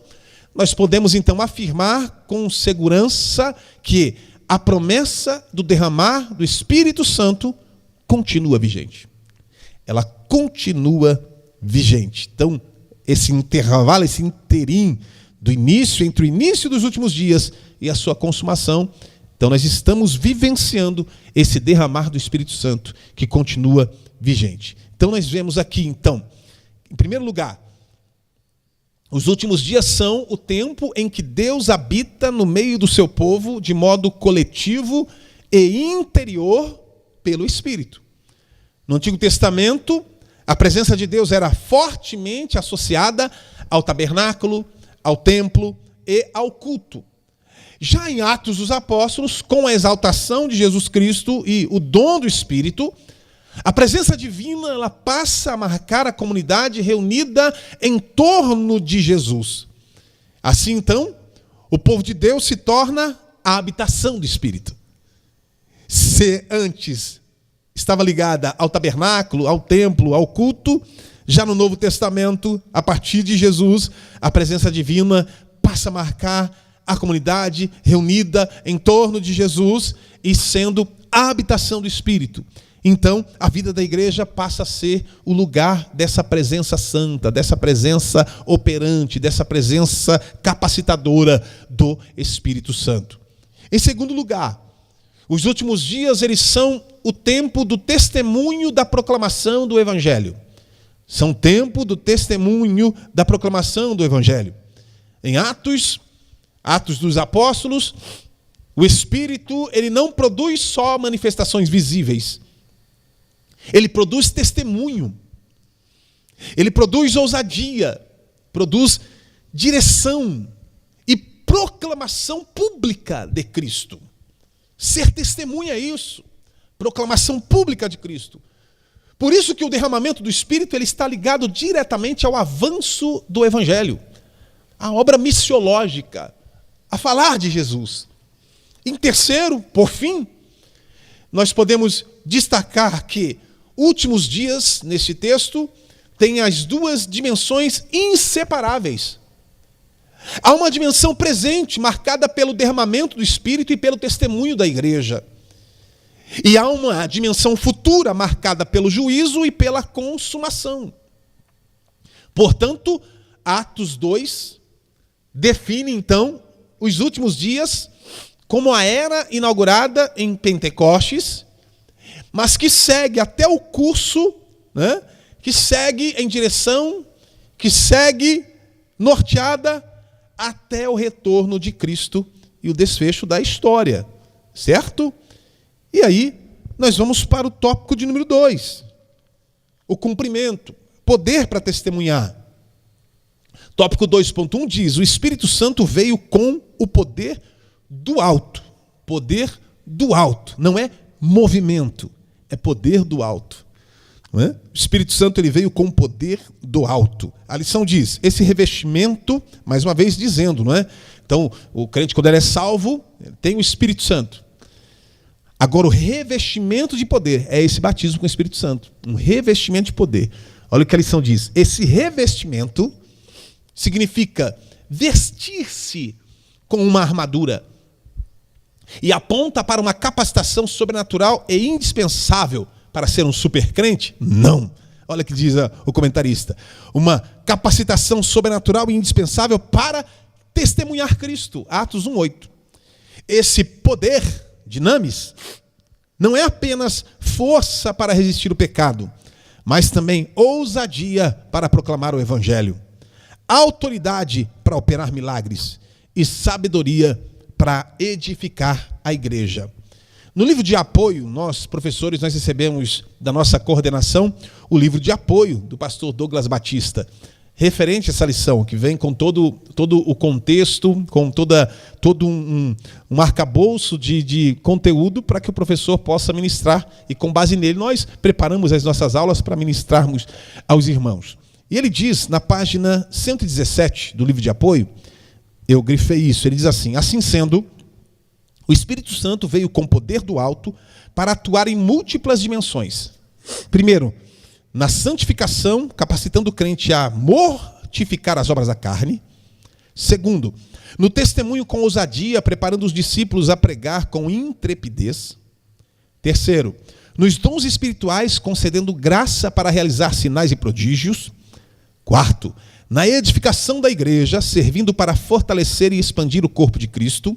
nós podemos então afirmar com segurança que a promessa do derramar do Espírito Santo continua vigente. Ela continua vigente. Então, esse intervalo, esse interim do início, entre o início dos últimos dias e a sua consumação, então nós estamos vivenciando esse derramar do Espírito Santo que continua vigente. Então nós vemos aqui, então, em primeiro lugar, os últimos dias são o tempo em que Deus habita no meio do seu povo de modo coletivo e interior pelo Espírito. No Antigo Testamento, a presença de Deus era fortemente associada ao tabernáculo, ao templo e ao culto. Já em Atos dos Apóstolos, com a exaltação de Jesus Cristo e o dom do Espírito, a presença divina ela passa a marcar a comunidade reunida em torno de Jesus. Assim, então, o povo de Deus se torna a habitação do Espírito. Se antes estava ligada ao tabernáculo, ao templo, ao culto, já no Novo Testamento, a partir de Jesus, a presença divina passa a marcar a comunidade reunida em torno de Jesus e sendo a habitação do Espírito. Então, a vida da igreja passa a ser o lugar dessa presença santa, dessa presença operante, dessa presença capacitadora do Espírito Santo. Em segundo lugar, os últimos dias eles são o tempo do testemunho da proclamação do Evangelho. São tempo do testemunho da proclamação do Evangelho. Em Atos dos Apóstolos, O Espírito, ele não produz só manifestações visíveis. Ele produz testemunho. Ele produz ousadia, produz direção e proclamação pública de Cristo. Ser testemunha é isso. Proclamação pública de Cristo. Por isso que o derramamento do Espírito ele está ligado diretamente ao avanço do Evangelho, à obra missiológica, a falar de Jesus. Em terceiro, por fim, nós podemos destacar que últimos dias, neste texto, tem as duas dimensões inseparáveis. Há uma dimensão presente, marcada pelo derramamento do Espírito e pelo testemunho da igreja. E há uma dimensão futura, marcada pelo juízo e pela consumação. Portanto, Atos 2 define, então, os últimos dias como a era inaugurada em Pentecostes, mas que segue até o curso, né, que segue em direção, que segue norteada até o retorno de Cristo e o desfecho da história, certo? E aí, nós vamos para o tópico de número 2, o cumprimento, poder para testemunhar. Tópico 2.1 diz, o Espírito Santo veio com o poder do alto. Poder do alto, não é movimento, é poder do alto. Não é? O Espírito Santo ele veio com o poder do alto. A lição diz, esse revestimento, mais uma vez dizendo, não é? Então, o crente quando ele é salvo, tem o Espírito Santo. Agora, o revestimento de poder é esse batismo com o Espírito Santo. Um revestimento de poder. Olha o que a lição diz. Esse revestimento significa vestir-se com uma armadura e aponta para uma capacitação sobrenatural e indispensável para ser um supercrente? Não. Olha o que diz o comentarista. Uma capacitação sobrenatural e indispensável para testemunhar Cristo. Atos 1:8. Esse poder, dinamis, não é apenas força para resistir o pecado, mas também ousadia para proclamar o Evangelho, autoridade para operar milagres e sabedoria para edificar a igreja. No livro de apoio, nós, professores, nós recebemos da nossa coordenação o livro de apoio do pastor Douglas Batista, referente a essa lição, que vem com todo o contexto, com todo um arcabouço de conteúdo para que o professor possa ministrar, e com base nele nós preparamos as nossas aulas para ministrarmos aos irmãos. E ele diz, na página 117 do livro de apoio, eu grifei isso, ele diz assim, assim sendo, o Espírito Santo veio com poder do alto para atuar em múltiplas dimensões. Primeiro, na santificação, capacitando o crente a mortificar as obras da carne. Segundo, no testemunho com ousadia, preparando os discípulos a pregar com intrepidez. Terceiro, nos dons espirituais, concedendo graça para realizar sinais e prodígios. Quarto, na edificação da igreja, servindo para fortalecer e expandir o corpo de Cristo.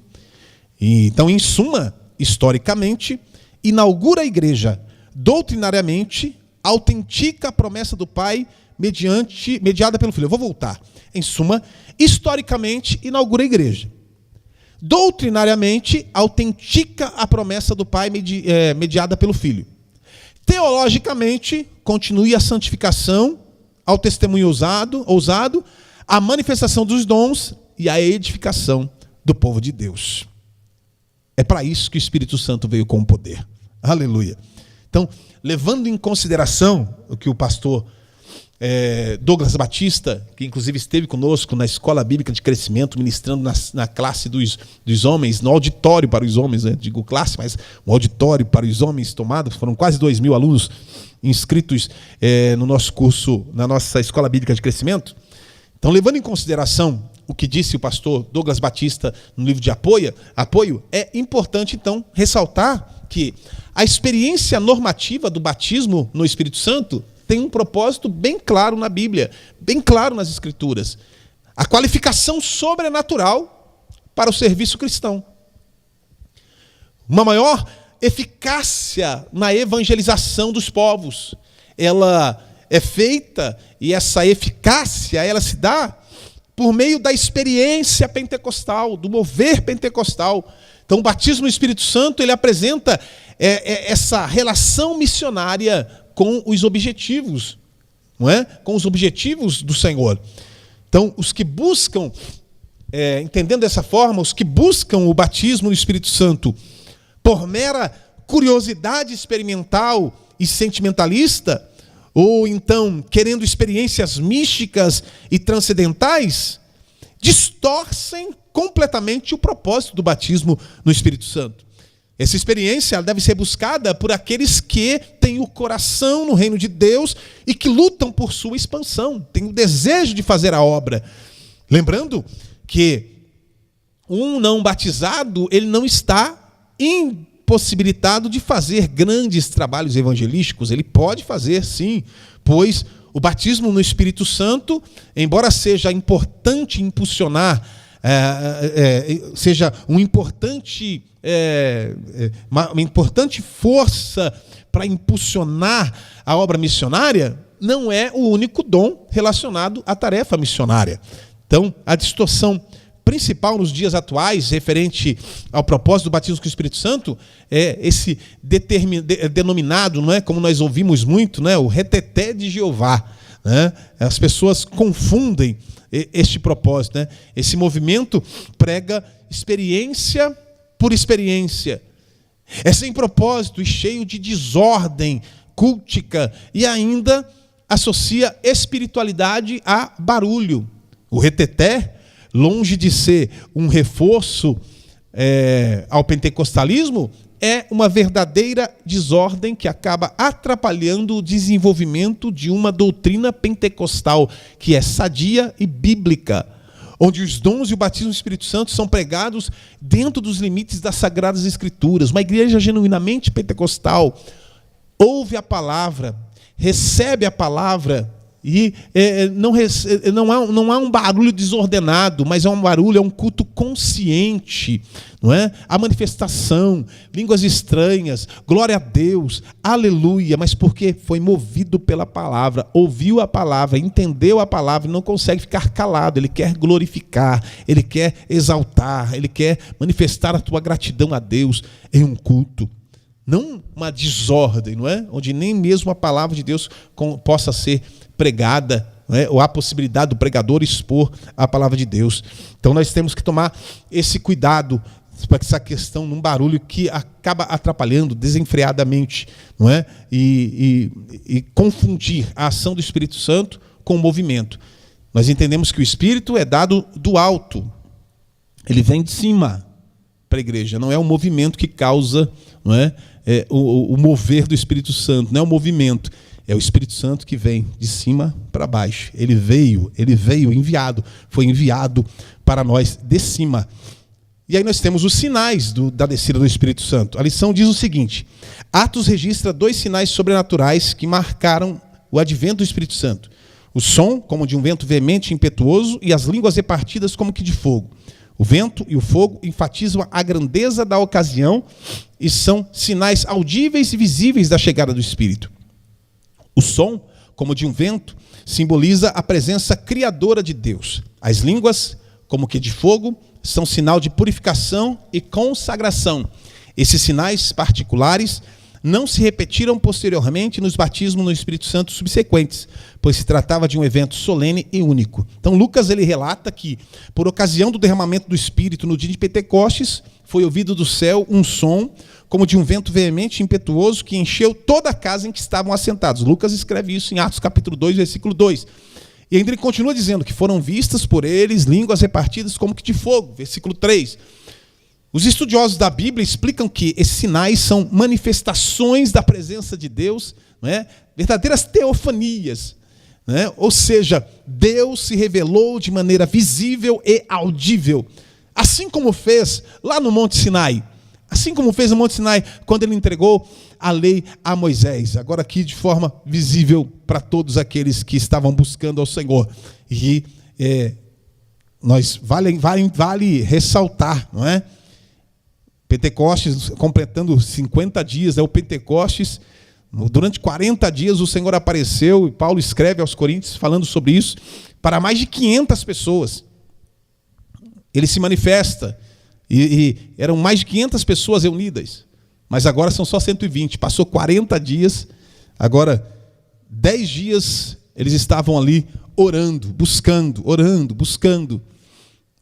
E, então, em suma, historicamente, inaugura a igreja doutrinariamente, autentica a promessa do Pai mediada pelo Filho. Eu vou voltar. Em suma, historicamente, inaugura a igreja. Doutrinariamente, autentica a promessa do Pai mediada pelo Filho. Teologicamente, continue a santificação, ao testemunho ousado, a manifestação dos dons e a edificação do povo de Deus. É para isso que o Espírito Santo veio com o poder. Aleluia. Então, levando em consideração o que o pastor Douglas Batista, que inclusive esteve conosco na Escola Bíblica de Crescimento, ministrando na classe dos homens, no auditório para os homens, né? Digo classe, mas um auditório para os homens tomado, foram quase 2.000 alunos inscritos no nosso curso, na nossa Escola Bíblica de Crescimento. Então, levando em consideração o que disse o pastor Douglas Batista no livro de apoio, é importante, então, ressaltar que a experiência normativa do batismo no Espírito Santo tem um propósito bem claro na Bíblia, bem claro nas Escrituras. A qualificação sobrenatural para o serviço cristão. Uma maior eficácia na evangelização dos povos. Ela é feita, e essa eficácia, ela se dá por meio da experiência pentecostal, do mover pentecostal. Então, o batismo no Espírito Santo, ele apresenta essa relação missionária com os objetivos, não é? Com os objetivos do Senhor. Então, os que buscam, entendendo dessa forma, os que buscam o batismo no Espírito Santo por mera curiosidade experimental e sentimentalista, ou então querendo experiências místicas e transcendentais, distorcem completamente o propósito do batismo no Espírito Santo. Essa experiência deve ser buscada por aqueles que têm o coração no reino de Deus e que lutam por sua expansão, têm o desejo de fazer a obra. Lembrando que um não batizado, ele não está impossibilitado de fazer grandes trabalhos evangelísticos. Ele pode fazer, sim, pois o batismo no Espírito Santo, embora seja importante impulsionar, seja uma importante força para impulsionar a obra missionária, não é o único dom relacionado à tarefa missionária. Então, a distorção principal nos dias atuais, referente ao propósito do batismo com o Espírito Santo, é esse denominado, não é, como nós ouvimos muito, né, o reteté de Jeová. Né? As pessoas confundem este propósito. Né? Esse movimento prega experiência por experiência. É sem propósito e cheio de desordem cultica e ainda associa espiritualidade a barulho. O reteté, longe de ser um reforço ao pentecostalismo, é uma verdadeira desordem que acaba atrapalhando o desenvolvimento de uma doutrina pentecostal que é sadia e bíblica, onde os dons e o batismo do Espírito Santo são pregados dentro dos limites das Sagradas Escrituras. Uma igreja genuinamente pentecostal ouve a palavra, recebe a palavra e não há um barulho desordenado, mas é um barulho, é um culto consciente, não é? A manifestação, línguas estranhas, glória a Deus, aleluia, mas porque foi movido pela palavra, ouviu a palavra, entendeu a palavra, não consegue ficar calado, ele quer glorificar, ele quer exaltar, ele quer manifestar a tua gratidão a Deus em um culto. Não uma desordem, não é? Onde nem mesmo a palavra de Deus possa ser pregada, não é? Ou há possibilidade do pregador expor a palavra de Deus. Então nós temos que tomar esse cuidado para essa questão num barulho que acaba atrapalhando desenfreadamente, não é? E confundir a ação do Espírito Santo com o movimento. Nós entendemos que o Espírito é dado do alto, ele vem de cima para a igreja, não é o movimento que causa, não é? O mover do Espírito Santo, não é o movimento, é o Espírito Santo que vem de cima para baixo. Ele veio enviado, foi enviado para nós de cima. E aí nós temos os sinais da descida do Espírito Santo. A lição diz o seguinte: Atos registra 2 sinais sobrenaturais que marcaram o advento do Espírito Santo. O som, como de um vento veemente e impetuoso, e as línguas repartidas como que de fogo. O vento e o fogo enfatizam a grandeza da ocasião e são sinais audíveis e visíveis da chegada do Espírito. O som, como de um vento, simboliza a presença criadora de Deus. As línguas, como que de fogo, são sinal de purificação e consagração. Esses sinais particulares não se repetiram posteriormente nos batismos no Espírito Santo subsequentes, pois se tratava de um evento solene e único. Então Lucas ele relata que, por ocasião do derramamento do Espírito no dia de Pentecostes, foi ouvido do céu um som como de um vento veemente e impetuoso que encheu toda a casa em que estavam assentados. Lucas escreve isso em Atos capítulo 2, versículo 2. E ainda ele continua dizendo que foram vistas por eles línguas repartidas como que de fogo, versículo 3. Os estudiosos da Bíblia explicam que esses sinais são manifestações da presença de Deus, não é? Verdadeiras teofanias. Não é? Ou seja, Deus se revelou de maneira visível e audível. Assim como fez lá no Monte Sinai. Assim como fez no Monte Sinai, quando ele entregou a lei a Moisés. Agora aqui de forma visível para todos aqueles que estavam buscando ao Senhor. E vale ressaltar, não é? Pentecostes, completando 50 dias, o Pentecostes, durante 40 dias o Senhor apareceu, e Paulo escreve aos Coríntios falando sobre isso, para mais de 500 pessoas. ele se manifesta. E eram mais de 500 pessoas reunidas. Mas agora são só 120. Passou 40 dias. Agora, 10 dias, eles estavam ali orando, buscando.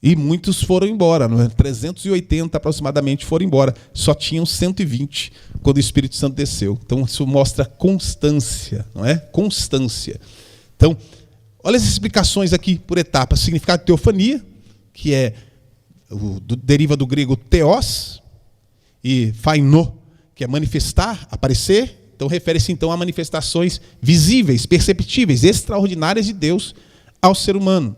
E muitos foram embora. 380 aproximadamente foram embora. Só tinham 120 quando o Espírito Santo desceu. Então, isso mostra constância, não é? Constância. Então, olha as explicações aqui por etapas. Significado de teofania, que deriva do grego theos, e phaino, que é manifestar, aparecer. Então, refere-se então a manifestações visíveis, perceptíveis, extraordinárias de Deus ao ser humano.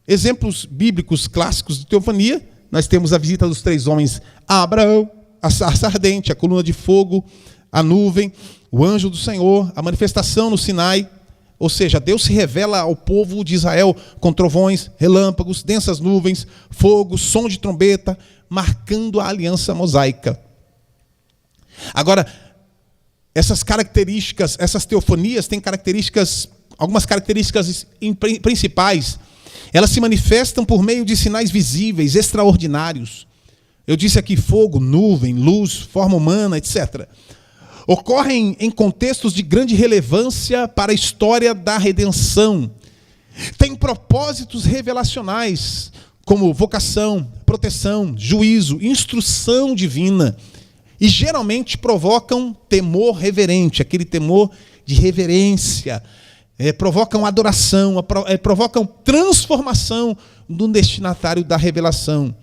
Exemplos bíblicos clássicos de teofania, nós temos a visita dos 3 homens a Abraão, a sarça ardente, a coluna de fogo, a nuvem, o anjo do Senhor, a manifestação no Sinai. Ou seja, Deus se revela ao povo de Israel com trovões, relâmpagos, densas nuvens, fogo, som de trombeta, marcando a aliança mosaica. Agora, essas características, essas teofanias têm algumas características principais. Elas se manifestam por meio de sinais visíveis, extraordinários. Eu disse aqui fogo, nuvem, luz, forma humana, etc. Ocorrem em contextos de grande relevância para a história da redenção. Têm propósitos revelacionais, como vocação, proteção, juízo, instrução divina. E geralmente provocam temor reverente, aquele temor de reverência. Provocam adoração, provocam transformação do destinatário da revelação.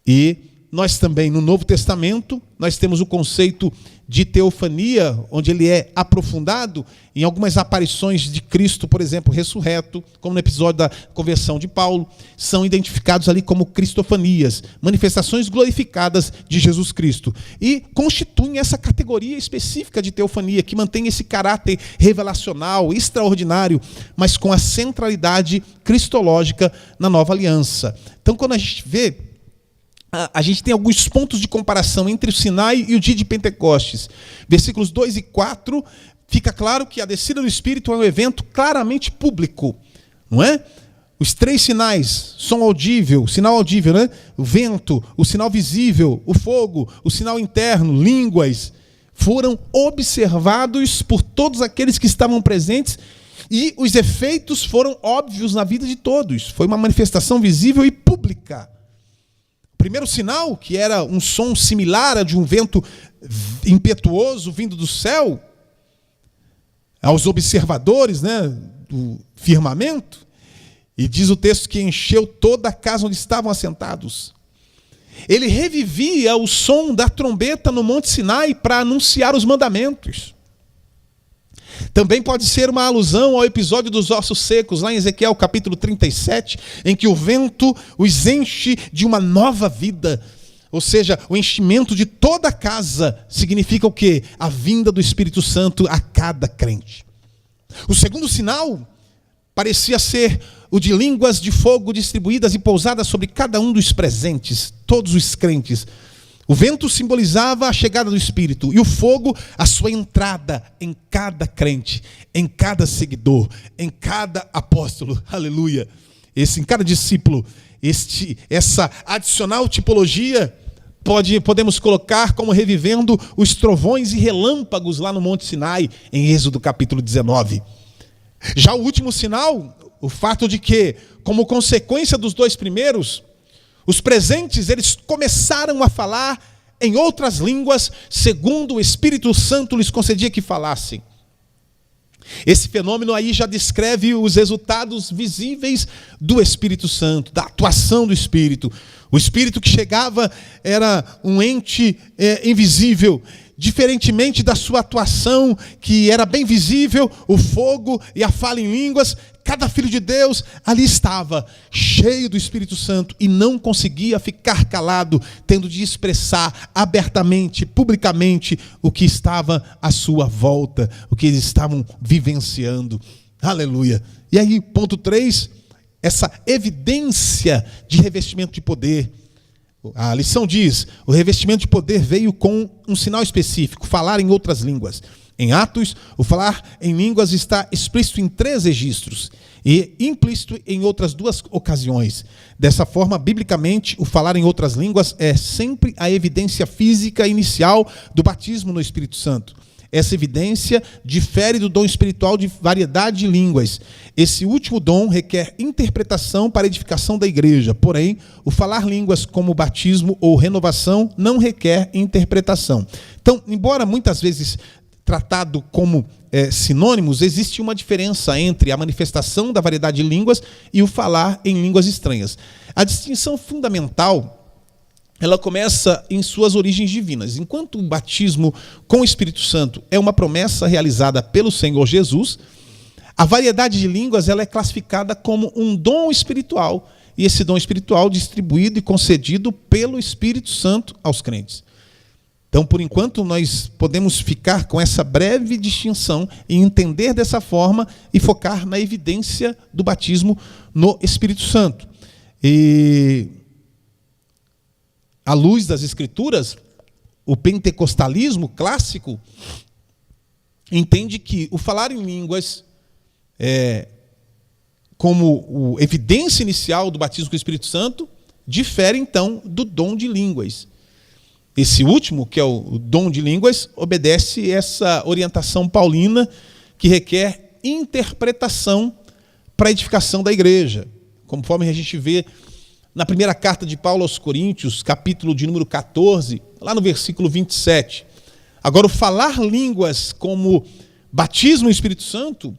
E nós também, no Novo Testamento, nós temos o conceito de teofania, onde ele é aprofundado em algumas aparições de Cristo, por exemplo, ressurreto, como no episódio da conversão de Paulo, são identificados ali como cristofanias, manifestações glorificadas de Jesus Cristo. E constituem essa categoria específica de teofania, que mantém esse caráter revelacional, extraordinário, mas com a centralidade cristológica na nova aliança. Então, quando a gente vê, a gente tem alguns pontos de comparação entre o Sinai e o dia de Pentecostes. Versículos 2 e 4, fica claro que a descida do Espírito é um evento claramente público, não é? Os 3 sinais, som audível, sinal audível, né? O vento, o sinal visível, o fogo, o sinal interno, línguas, foram observados por todos aqueles que estavam presentes e os efeitos foram óbvios na vida de todos. Foi uma manifestação visível e pública. O primeiro sinal, que era um som similar a de um vento impetuoso vindo do céu, aos observadores, né, do firmamento, e diz o texto que encheu toda a casa onde estavam assentados. Ele revivia o som da trombeta no Monte Sinai para anunciar os mandamentos. Também pode ser uma alusão ao episódio dos ossos secos, lá em Ezequiel capítulo 37, em que o vento os enche de uma nova vida. Ou seja, o enchimento de toda a casa significa o quê? A vinda do Espírito Santo a cada crente. O segundo sinal parecia ser o de línguas de fogo distribuídas e pousadas sobre cada um dos presentes, todos os crentes. O vento simbolizava a chegada do Espírito e o fogo a sua entrada em cada crente, em cada seguidor, em cada apóstolo. Aleluia! Em cada discípulo. Essa adicional tipologia podemos colocar como revivendo os trovões e relâmpagos lá no Monte Sinai, em Êxodo capítulo 19. Já o último sinal, o fato de que, como consequência dos 2 primeiros, os presentes, eles começaram a falar em outras línguas, segundo o Espírito Santo lhes concedia que falassem. Esse fenômeno aí já descreve os resultados visíveis do Espírito Santo, da atuação do Espírito. O Espírito que chegava era um ente invisível, diferentemente da sua atuação, que era bem visível, o fogo e a fala em línguas. Cada filho de Deus ali estava, cheio do Espírito Santo, e não conseguia ficar calado, tendo de expressar abertamente, publicamente, o que estava à sua volta, o que eles estavam vivenciando. Aleluia. E aí, ponto 3, essa evidência de revestimento de poder. A lição diz, o revestimento de poder veio com um sinal específico, falar em outras línguas. Em Atos, o falar em línguas está explícito em 3 registros. e implícito em outras duas ocasiões. Dessa forma, biblicamente, o falar em outras línguas é sempre a evidência física inicial do batismo no Espírito Santo. Essa evidência difere do dom espiritual de variedade de línguas. Esse último dom requer interpretação para a edificação da igreja. Porém, o falar línguas como batismo ou renovação não requer interpretação. Então, embora muitas vezes tratado como sinônimos, existe uma diferença entre a manifestação da variedade de línguas e o falar em línguas estranhas. A distinção fundamental, ela começa em suas origens divinas. Enquanto o batismo com o Espírito Santo é uma promessa realizada pelo Senhor Jesus, a variedade de línguas ela é classificada como um dom espiritual, e esse dom espiritual distribuído e concedido pelo Espírito Santo aos crentes. Então, por enquanto, nós podemos ficar com essa breve distinção e entender dessa forma e focar na evidência do batismo no Espírito Santo. E à luz das Escrituras, o pentecostalismo clássico entende que o falar em línguas como evidência inicial do batismo com o Espírito Santo difere, então, do dom de línguas. Esse último, que é o dom de línguas, obedece essa orientação paulina que requer interpretação para a edificação da igreja, conforme a gente vê na primeira carta de Paulo aos Coríntios, capítulo de número 14, lá no versículo 27. Agora, o falar línguas como batismo no Espírito Santo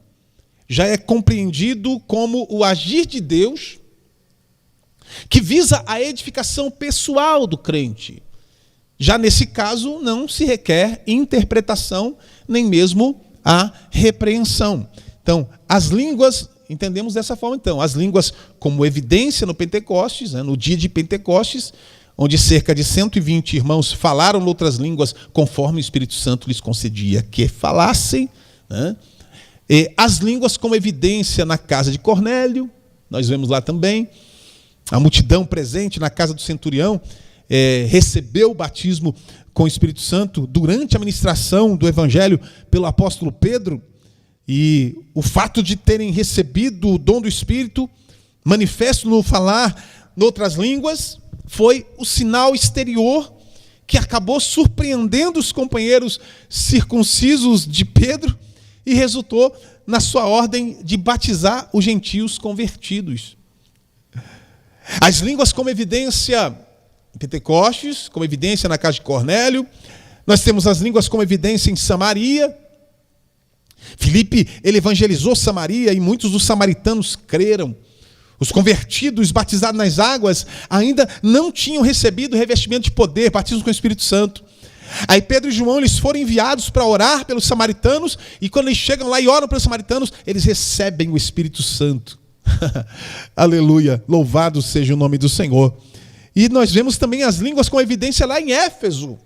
já é compreendido como o agir de Deus que visa a edificação pessoal do crente. Já nesse caso, não se requer interpretação, nem mesmo a repreensão. Então, as línguas, entendemos dessa forma, então, as línguas como evidência no Pentecostes, no dia de Pentecostes, onde cerca de 120 irmãos falaram outras línguas conforme o Espírito Santo lhes concedia que falassem. E as línguas como evidência na casa de Cornélio, nós vemos lá também, a multidão presente na casa do centurião, recebeu o batismo com o Espírito Santo durante a ministração do Evangelho pelo apóstolo Pedro, e o fato de terem recebido o dom do Espírito, manifesto no falar em outras línguas, foi o sinal exterior que acabou surpreendendo os companheiros circuncisos de Pedro e resultou na sua ordem de batizar os gentios convertidos. As línguas como evidência em Pentecostes, como evidência na casa de Cornélio. Nós temos as línguas como evidência em Samaria. Filipe, ele evangelizou Samaria e muitos dos samaritanos creram. Os convertidos, batizados nas águas, ainda não tinham recebido o revestimento de poder, batismo com o Espírito Santo. Aí Pedro e João, eles foram enviados para orar pelos samaritanos, e quando eles chegam lá e oram pelos samaritanos, eles recebem o Espírito Santo. Aleluia, louvado seja o nome do Senhor. E nós vemos também as línguas com evidência lá em Éfeso.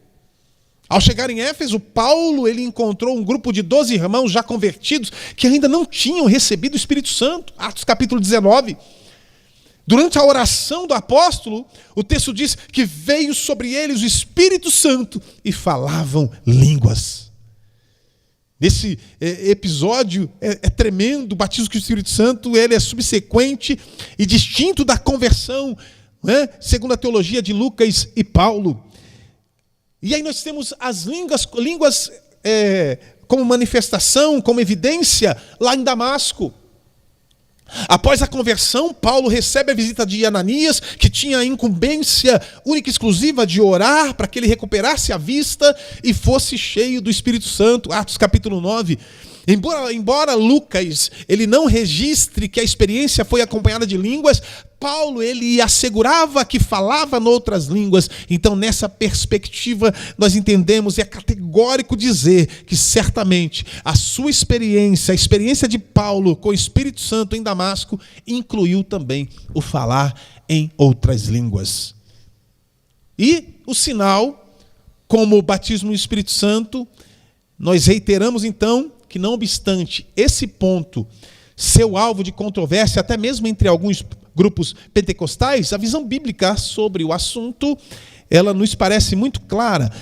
Ao chegar em Éfeso, Paulo ele encontrou um grupo de 12 irmãos já convertidos que ainda não tinham recebido o Espírito Santo. Atos capítulo 19. Durante a oração do apóstolo, o texto diz que veio sobre eles o Espírito Santo e falavam línguas. Nesse episódio é tremendo, o batismo com o Espírito Santo ele é subsequente e distinto da conversão, segundo a teologia de Lucas e Paulo. E aí nós temos as línguas como manifestação, como evidência, lá em Damasco. Após a conversão, Paulo recebe a visita de Ananias, que tinha a incumbência única e exclusiva de orar para que ele recuperasse a vista e fosse cheio do Espírito Santo. Atos capítulo 9. Embora Lucas ele não registre que a experiência foi acompanhada de línguas, Paulo ele assegurava que falava em outras línguas. Então, nessa perspectiva, nós entendemos, é categórico dizer que certamente a sua experiência, a experiência de Paulo com o Espírito Santo em Damasco, incluiu também o falar em outras línguas. E o sinal, como o batismo no Espírito Santo, nós reiteramos então que, não obstante esse ponto ser o alvo de controvérsia, até mesmo entre alguns grupos pentecostais, a visão bíblica sobre o assunto, ela nos parece muito clara.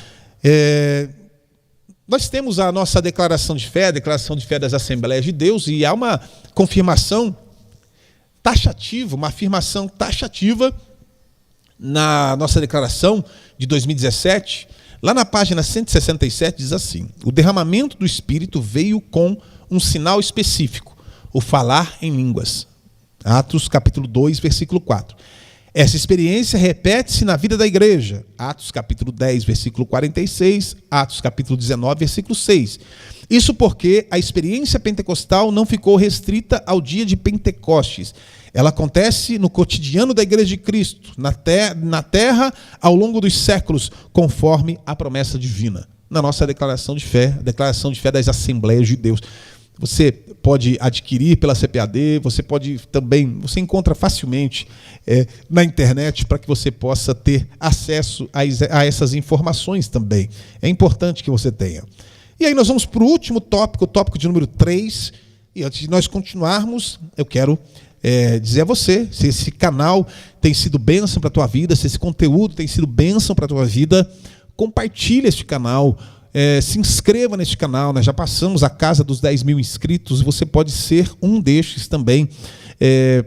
Nós temos a nossa declaração de fé das Assembleias de Deus, e há uma confirmação taxativo, uma afirmação taxativa na nossa declaração de 2017. Lá na página 167 diz assim: o derramamento do Espírito veio com um sinal específico, o falar em línguas. Atos capítulo 2, versículo 4. Essa experiência repete-se na vida da igreja. Atos capítulo 10, versículo 46, Atos capítulo 19, versículo 6. Isso porque a experiência pentecostal não ficou restrita ao dia de Pentecostes. Ela acontece no cotidiano da igreja de Cristo, na terra, ao longo dos séculos, conforme a promessa divina. Na nossa declaração de fé, a declaração de fé das Assembleias de Deus. Você pode adquirir pela CPAD, você encontra facilmente na internet para que você possa ter acesso a essas informações também. É importante que você tenha. E aí nós vamos para o último tópico, o tópico de número 3. E antes de nós continuarmos, eu quero dizer a você, se esse canal tem sido bênção para a tua vida, se esse conteúdo tem sido bênção para a tua vida, compartilhe este canal, se inscreva neste canal. Nós já passamos a casa dos 10 mil inscritos, você pode ser um destes também,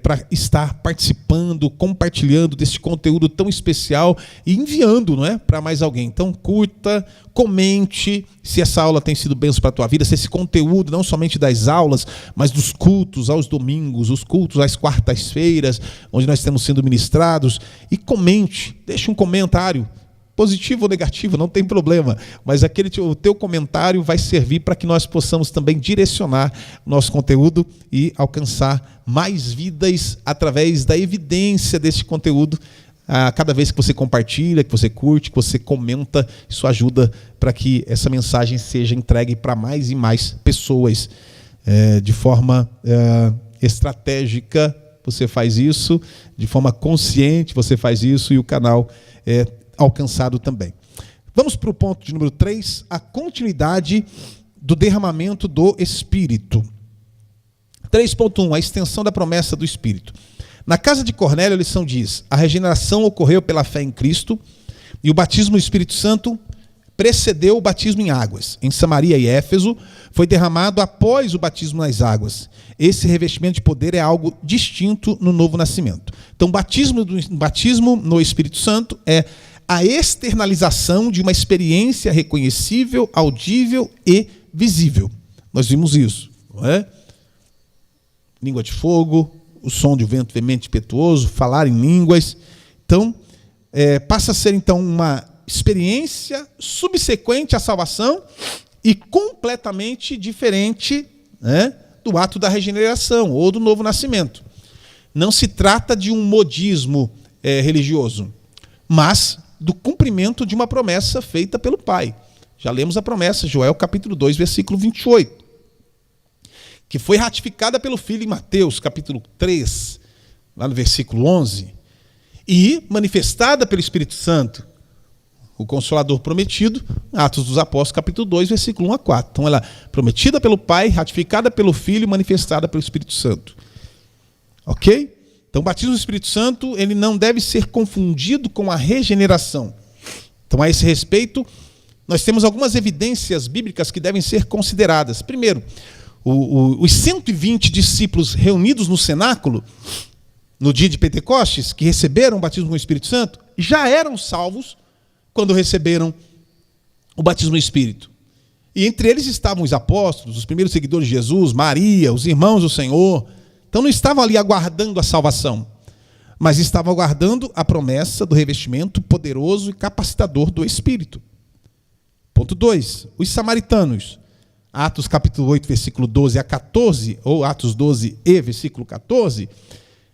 para estar participando, compartilhando deste conteúdo tão especial e enviando, não é, para mais alguém. Então curta, comente se essa aula tem sido bênção para a tua vida, se esse conteúdo, não somente das aulas, mas dos cultos aos domingos, os cultos às quartas-feiras, onde nós temos sendo ministrados, e comente, deixe um comentário, positivo ou negativo, não tem problema, mas o teu comentário vai servir para que nós possamos também direcionar nosso conteúdo e alcançar mais vidas através da evidência desse conteúdo. Cada vez que você compartilha, que você curte, que você comenta, isso ajuda para que essa mensagem seja entregue para mais e mais pessoas. De forma estratégica, você faz isso, de forma consciente, você faz isso, e o canal alcançado também. Vamos para o ponto de número 3, a continuidade do derramamento do Espírito. 3.1, a extensão da promessa do Espírito. Na casa de Cornélio, a lição diz: a regeneração ocorreu pela fé em Cristo, e o batismo do Espírito Santo precedeu o batismo em águas. Em Samaria e Éfeso, foi derramado após o batismo nas águas. Esse revestimento de poder é algo distinto no novo nascimento. Então, batismo no Espírito Santo é a externalização de uma experiência reconhecível, audível e visível. Nós vimos isso, não é? Língua de fogo, o som de um vento veemente e impetuoso, falar em línguas. Então, passa a ser então uma experiência subsequente à salvação e completamente diferente, né, do ato da regeneração ou do novo nascimento. Não se trata de um modismo religioso, mas do cumprimento de uma promessa feita pelo Pai. Já lemos a promessa, Joel capítulo 2, versículo 28, que foi ratificada pelo Filho em Mateus capítulo 3, lá no versículo 11, e manifestada pelo Espírito Santo, o Consolador prometido, Atos dos Apóstolos capítulo 2, versículo 1 a 4. Então ela é prometida pelo Pai, ratificada pelo Filho e manifestada pelo Espírito Santo. Ok? Então, o batismo do Espírito Santo, ele não deve ser confundido com a regeneração. Então, a esse respeito, nós temos algumas evidências bíblicas que devem ser consideradas. Primeiro, os 120 discípulos reunidos no cenáculo, no dia de Pentecostes, que receberam o batismo com o Espírito Santo, já eram salvos quando receberam o batismo no Espírito. E entre eles estavam os apóstolos, os primeiros seguidores de Jesus, Maria, os irmãos do Senhor. Então não estavam ali aguardando a salvação, mas estavam aguardando a promessa do revestimento poderoso e capacitador do Espírito. Ponto 2. Os samaritanos. Atos capítulo 8, versículo 12 a 14, ou Atos 12 e versículo 14,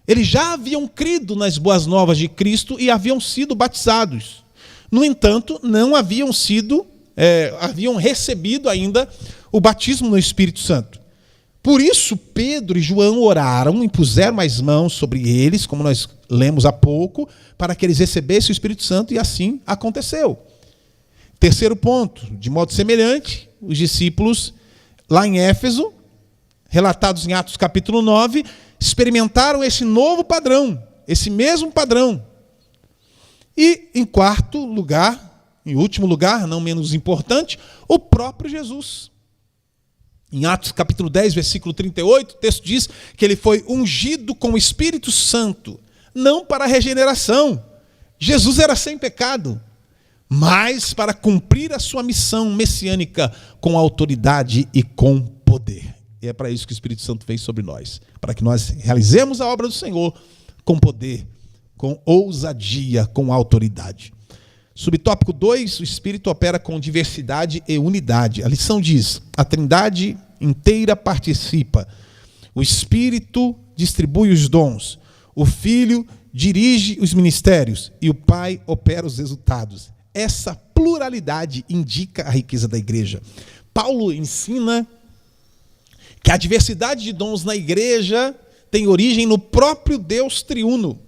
eles já haviam crido nas boas novas de Cristo e haviam sido batizados. No entanto, não haviam recebido ainda o batismo no Espírito Santo. Por isso, Pedro e João oraram, impuseram as mãos sobre eles, como nós lemos há pouco, para que eles recebessem o Espírito Santo, e assim aconteceu. Terceiro ponto, de modo semelhante, os discípulos lá em Éfeso, relatados em Atos capítulo 9, experimentaram esse novo padrão, esse mesmo padrão. E, em quarto lugar, em último lugar, não menos importante, o próprio Jesus. Em Atos capítulo 10, versículo 38, o texto diz que ele foi ungido com o Espírito Santo, não para a regeneração. Jesus era sem pecado, mas para cumprir a sua missão messiânica com autoridade e com poder. E é para isso que o Espírito Santo veio sobre nós, para que nós realizemos a obra do Senhor com poder, com ousadia, com autoridade. Subtópico 2, o Espírito opera com diversidade e unidade. A lição diz: a Trindade inteira participa. O Espírito distribui os dons. O Filho dirige os ministérios e o Pai opera os resultados. Essa pluralidade indica a riqueza da igreja. Paulo ensina que a diversidade de dons na igreja tem origem no próprio Deus triuno.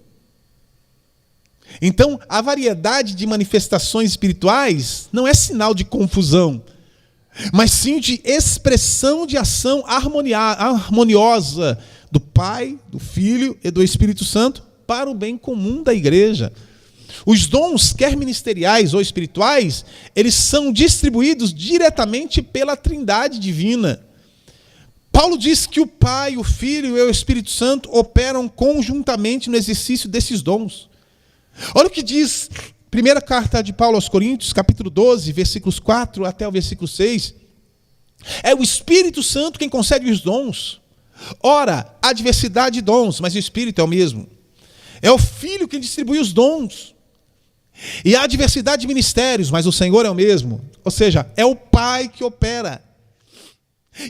Então, a variedade de manifestações espirituais não é sinal de confusão, mas sim de expressão de ação harmoniosa do Pai, do Filho e do Espírito Santo para o bem comum da igreja. Os dons, quer ministeriais ou espirituais, eles são distribuídos diretamente pela Trindade divina. Paulo diz que o Pai, o Filho e o Espírito Santo operam conjuntamente no exercício desses dons. Olha o que diz primeira carta de Paulo aos Coríntios, capítulo 12, versículos 4 até o versículo 6. É o Espírito Santo quem concede os dons. Ora, há diversidade de dons, mas o Espírito é o mesmo. É o Filho quem distribui os dons. E há diversidade de ministérios, mas o Senhor é o mesmo. Ou seja, é o Pai que opera.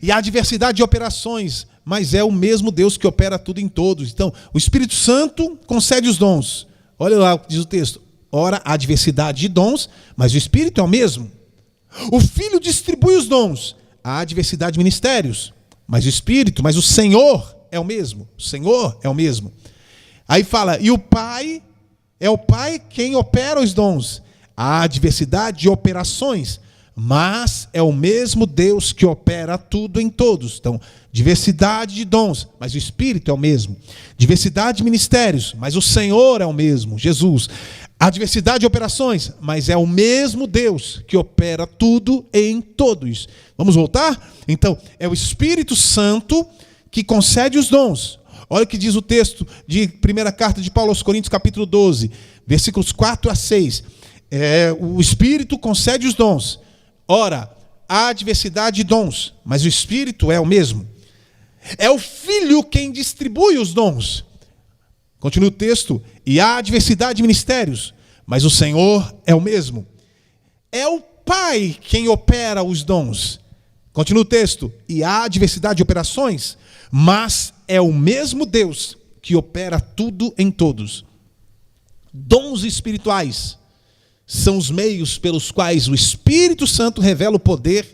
E há diversidade de operações, mas é o mesmo Deus que opera tudo em todos. Então, o Espírito Santo concede os dons. Olha lá o que diz o texto. Ora, há diversidade de dons, mas o Espírito é o mesmo. O Filho distribui os dons. Há diversidade de ministérios, mas o Senhor é o mesmo. O Senhor é o mesmo. Aí fala, e o Pai, é o Pai quem opera os dons. Há diversidade de operações, mas é o mesmo Deus que opera tudo em todos. Então, diversidade de dons, mas o Espírito é o mesmo. Diversidade de ministérios, mas o Senhor é o mesmo, Jesus. Há diversidade de operações, mas é o mesmo Deus que opera tudo em todos. Vamos voltar? Então, é o Espírito Santo que concede os dons. Olha o que diz o texto de primeira carta de Paulo aos Coríntios, capítulo 12, versículos 4 a 6. O Espírito concede os dons. Ora, há diversidade de dons, mas o Espírito é o mesmo. É o Filho quem distribui os dons. Continua o texto. E há diversidade de ministérios, mas o Senhor é o mesmo. É o Pai quem opera os dons. Continua o texto. E há diversidade de operações, mas é o mesmo Deus que opera tudo em todos. Dons espirituais são os meios pelos quais o Espírito Santo revela o poder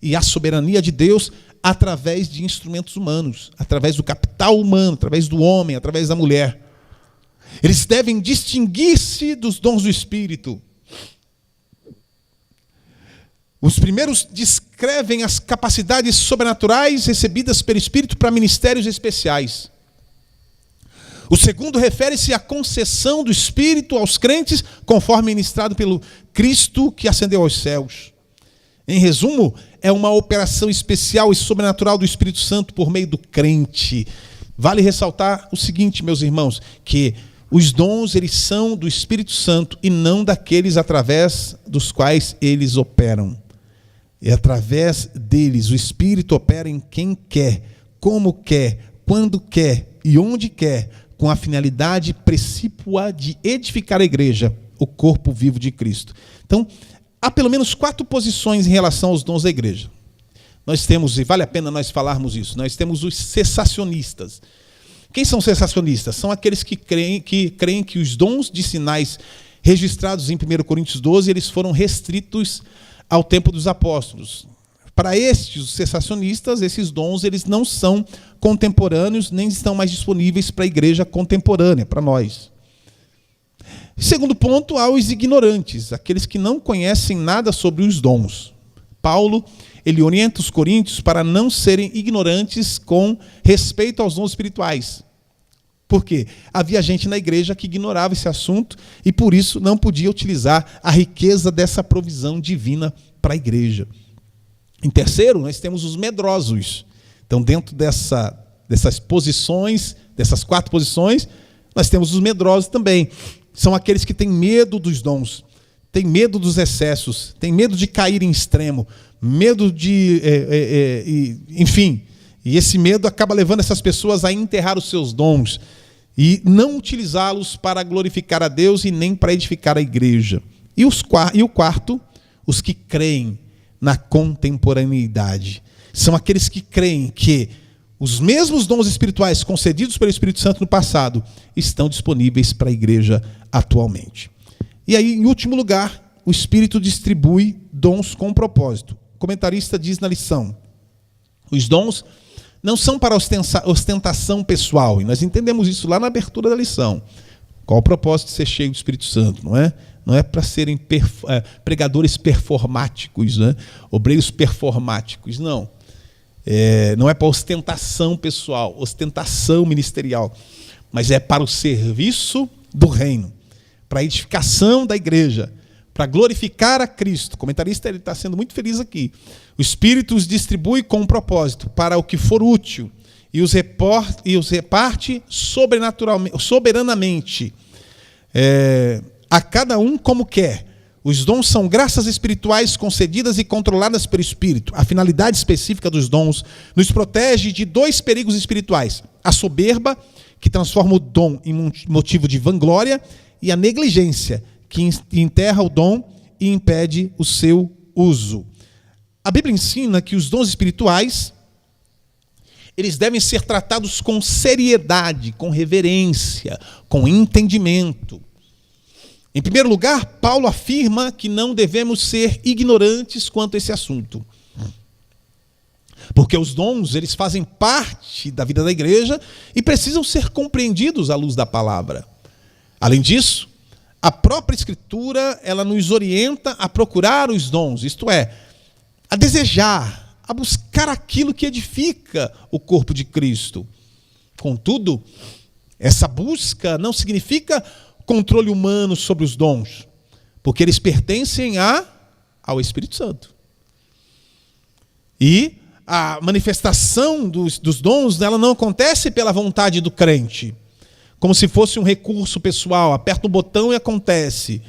e a soberania de Deus através de instrumentos humanos, através do capital humano, através do homem, através da mulher. Eles devem distinguir-se dos dons do Espírito. Os primeiros descrevem as capacidades sobrenaturais recebidas pelo Espírito para ministérios especiais. O segundo refere-se à concessão do Espírito aos crentes, conforme ministrado pelo Cristo que ascendeu aos céus. Em resumo, é uma operação especial e sobrenatural do Espírito Santo por meio do crente. Vale ressaltar o seguinte, meus irmãos, que os dons eles são do Espírito Santo e não daqueles através dos quais eles operam. É através deles, o Espírito opera em quem quer, como quer, quando quer e onde quer, com a finalidade precípua de edificar a igreja, o corpo vivo de Cristo. Então, há pelo menos 4 posições em relação aos dons da igreja. Nós temos, e vale a pena nós falarmos isso, nós temos os cessacionistas. Quem são cessacionistas? São aqueles que creem que os dons de sinais registrados em 1 Coríntios 12, eles foram restritos ao tempo dos apóstolos. Para estes, os cessacionistas, esses dons eles não são contemporâneos, nem estão mais disponíveis para a igreja contemporânea, para nós. Segundo ponto, há os ignorantes, aqueles que não conhecem nada sobre os dons. Paulo, ele orienta os coríntios para não serem ignorantes com respeito aos dons espirituais. Por quê? Havia gente na igreja que ignorava esse assunto e, por isso, não podia utilizar a riqueza dessa provisão divina para a igreja. Em terceiro, nós temos os medrosos. Então, dentro dessas posições, dessas 4 posições, nós temos os medrosos também. São aqueles que têm medo dos dons, têm medo dos excessos, têm medo de cair em extremo, medo de... enfim, e esse medo acaba levando essas pessoas a enterrar os seus dons e não utilizá-los para glorificar a Deus e nem para edificar a igreja. E o quarto, os que creem na contemporaneidade. São aqueles que creem que os mesmos dons espirituais concedidos pelo Espírito Santo no passado estão disponíveis para a igreja atualmente. E aí, em último lugar, o Espírito distribui dons com propósito. O comentarista diz na lição: os dons não são para ostentação pessoal, e nós entendemos isso lá na abertura da lição. Qual o propósito de ser cheio do Espírito Santo, não é? Não é para serem pregadores performáticos, né? Obreiros performáticos, não. Não é para ostentação pessoal, ostentação ministerial, mas é para o serviço do reino, para a edificação da igreja, para glorificar a Cristo. O comentarista está sendo muito feliz aqui. O Espírito os distribui com um propósito, para o que for útil, e os reparte soberanamente, a cada um como quer. Os dons são graças espirituais concedidas e controladas pelo Espírito. A finalidade específica dos dons nos protege de 2 perigos espirituais: a soberba, que transforma o dom em motivo de vanglória, e a negligência, que enterra o dom e impede o seu uso. A Bíblia ensina que os dons espirituais, eles devem ser tratados com seriedade, com reverência, com entendimento. Em primeiro lugar, Paulo afirma que não devemos ser ignorantes quanto a esse assunto. Porque os dons, eles fazem parte da vida da igreja e precisam ser compreendidos à luz da palavra. Além disso, a própria Escritura, ela nos orienta a procurar os dons, isto é, a desejar, a buscar aquilo que edifica o corpo de Cristo. Contudo, essa busca não significa controle humano sobre os dons, porque eles pertencem ao Espírito Santo. E a manifestação dos dons, ela não acontece pela vontade do crente, como se fosse um recurso pessoal, aperta um botão e acontece,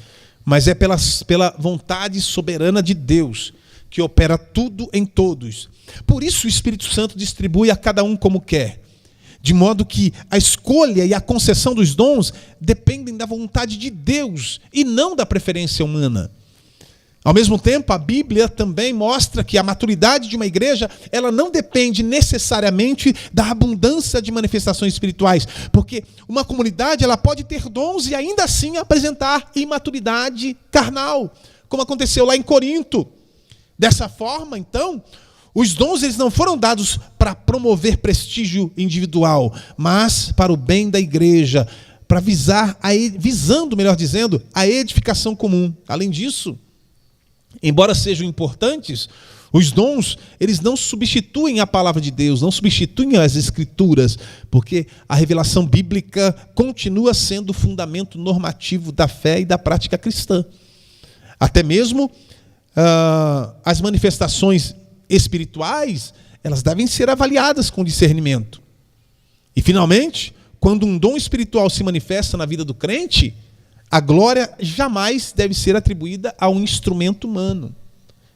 mas é pela vontade soberana de Deus, que opera tudo em todos. Por isso o Espírito Santo distribui a cada um como quer, de modo que a escolha e a concessão dos dons dependem da vontade de Deus e não da preferência humana. Ao mesmo tempo, a Bíblia também mostra que a maturidade de uma igreja, ela não depende necessariamente da abundância de manifestações espirituais, porque uma comunidade, ela pode ter dons e ainda assim apresentar imaturidade carnal, como aconteceu lá em Corinto. Dessa forma, então, os dons, eles não foram dados para promover prestígio individual, mas para o bem da igreja, para visando, melhor dizendo, a edificação comum. Além disso, embora sejam importantes, os dons, eles não substituem a palavra de Deus, não substituem as Escrituras, porque a revelação bíblica continua sendo o fundamento normativo da fé e da prática cristã. Até mesmo as manifestações espirituais, elas devem ser avaliadas com discernimento. E, finalmente, quando um dom espiritual se manifesta na vida do crente, a glória jamais deve ser atribuída a um instrumento humano.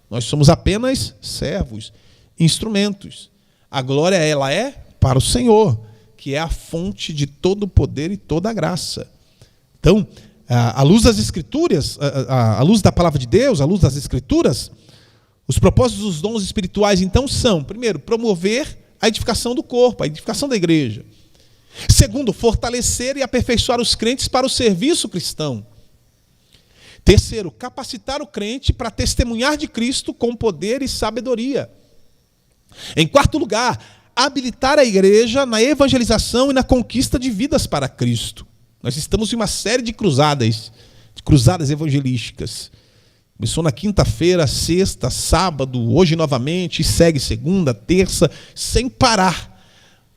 Nós somos apenas servos, instrumentos. A glória, ela é para o Senhor, que é a fonte de todo o poder e toda a graça. Então, à luz das Escrituras, à luz da palavra de Deus, à luz das Escrituras, os propósitos dos dons espirituais, então, são, primeiro, promover a edificação do corpo, a edificação da igreja. Segundo, fortalecer e aperfeiçoar os crentes para o serviço cristão. Terceiro, capacitar o crente para testemunhar de Cristo com poder e sabedoria. Em quarto lugar, habilitar a igreja na evangelização e na conquista de vidas para Cristo. Nós estamos em uma série de cruzadas evangelísticas. Começou na quinta-feira, sexta, sábado, hoje novamente, e segue segunda, terça, sem parar.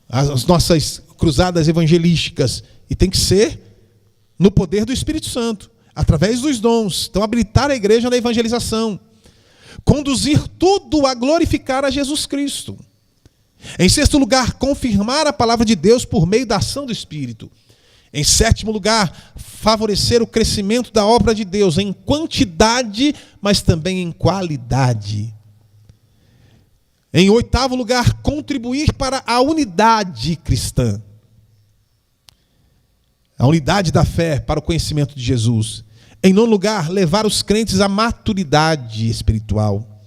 As nossas cruzadas evangelísticas. E tem que ser no poder do Espírito Santo, através dos dons. Então, habilitar a igreja na evangelização. conduzir tudo a glorificar a Jesus Cristo. Em sexto lugar, confirmar a palavra de Deus por meio da ação do Espírito. Em sétimo lugar, favorecer o crescimento da obra de Deus em quantidade, mas também em qualidade. Em oitavo lugar, contribuir para a unidade cristã. A unidade da fé para o conhecimento de Jesus. Em nono lugar, levar os crentes à maturidade espiritual.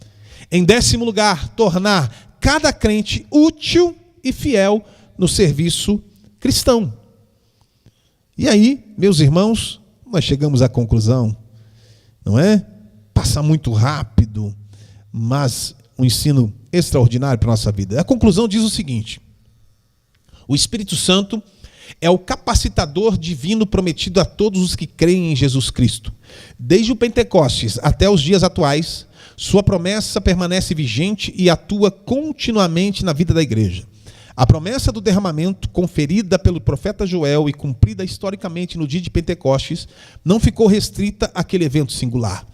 Em décimo lugar, tornar cada crente útil e fiel no serviço cristão. E aí, meus irmãos, nós chegamos à conclusão, não é? Passa muito rápido, mas um ensino extraordinário para a nossa vida. A conclusão diz o seguinte: o Espírito Santo é o capacitador divino prometido a todos os que creem em Jesus Cristo. Desde o Pentecostes até os dias atuais, sua promessa permanece vigente e atua continuamente na vida da igreja. A promessa do derramamento, conferida pelo profeta Joel e cumprida historicamente no dia de Pentecostes, não ficou restrita àquele evento singular,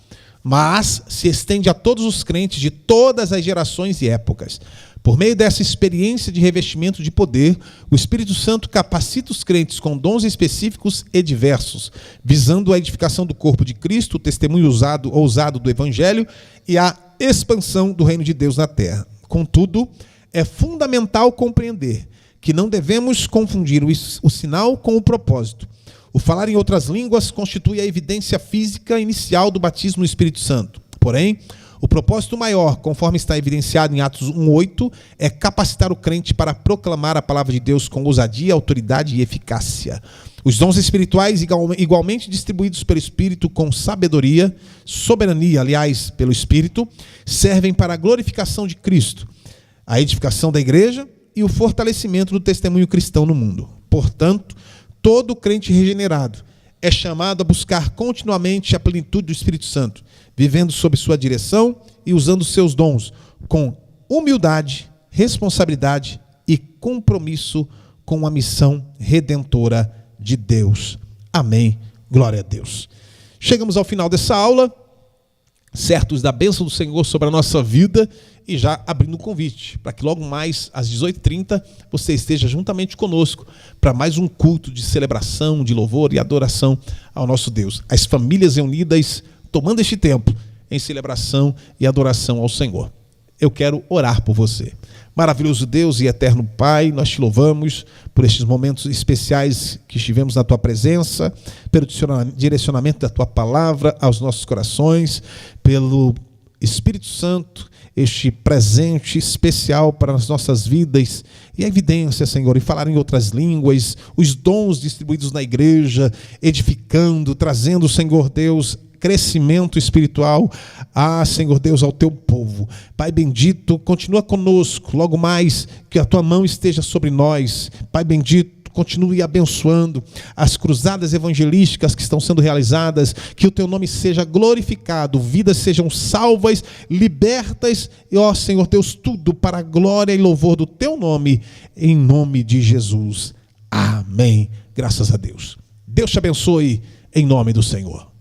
mas se estende a todos os crentes de todas as gerações e épocas. Por meio dessa experiência de revestimento de poder, o Espírito Santo capacita os crentes com dons específicos e diversos, visando a edificação do corpo de Cristo, o testemunho ousado do Evangelho e a expansão do reino de Deus na terra. Contudo, é fundamental compreender que não devemos confundir o sinal com o propósito. O falar em outras línguas constitui a evidência física inicial do batismo no Espírito Santo. Porém, o propósito maior, conforme está evidenciado em Atos 1:8, é capacitar o crente para proclamar a palavra de Deus com ousadia, autoridade e eficácia. Os dons espirituais, igualmente distribuídos pelo Espírito com sabedoria, soberania, aliás, pelo Espírito, servem para a glorificação de Cristo, a edificação da igreja e o fortalecimento do testemunho cristão no mundo. Portanto, todo crente regenerado é chamado a buscar continuamente a plenitude do Espírito Santo, vivendo sob sua direção e usando seus dons com humildade, responsabilidade e compromisso com a missão redentora de Deus. Amém. Glória a Deus. Chegamos ao final dessa aula, certos da bênção do Senhor sobre a nossa vida, e já abrindo o convite para que logo mais às 18h30 você esteja juntamente conosco para mais um culto de celebração, de louvor e adoração ao nosso Deus. As famílias reunidas tomando este tempo em celebração e adoração ao Senhor. Eu quero orar por você. Maravilhoso Deus e eterno Pai, nós te louvamos por estes momentos especiais que estivemos na Tua presença, pelo direcionamento da Tua palavra aos nossos corações, pelo Espírito Santo, este presente especial para as nossas vidas e a evidência, Senhor, em falar em outras línguas, os dons distribuídos na igreja, edificando, trazendo, Senhor Deus, crescimento espiritual, Senhor Deus, ao Teu povo. Pai bendito, continua conosco, logo mais que a Tua mão esteja sobre nós. Pai bendito, continue abençoando as cruzadas evangelísticas que estão sendo realizadas, que o Teu nome seja glorificado, vidas sejam salvas, libertas, e ó Senhor Deus, tudo para a glória e louvor do Teu nome, em nome de Jesus. Amém. Graças a Deus. Deus te abençoe, em nome do Senhor.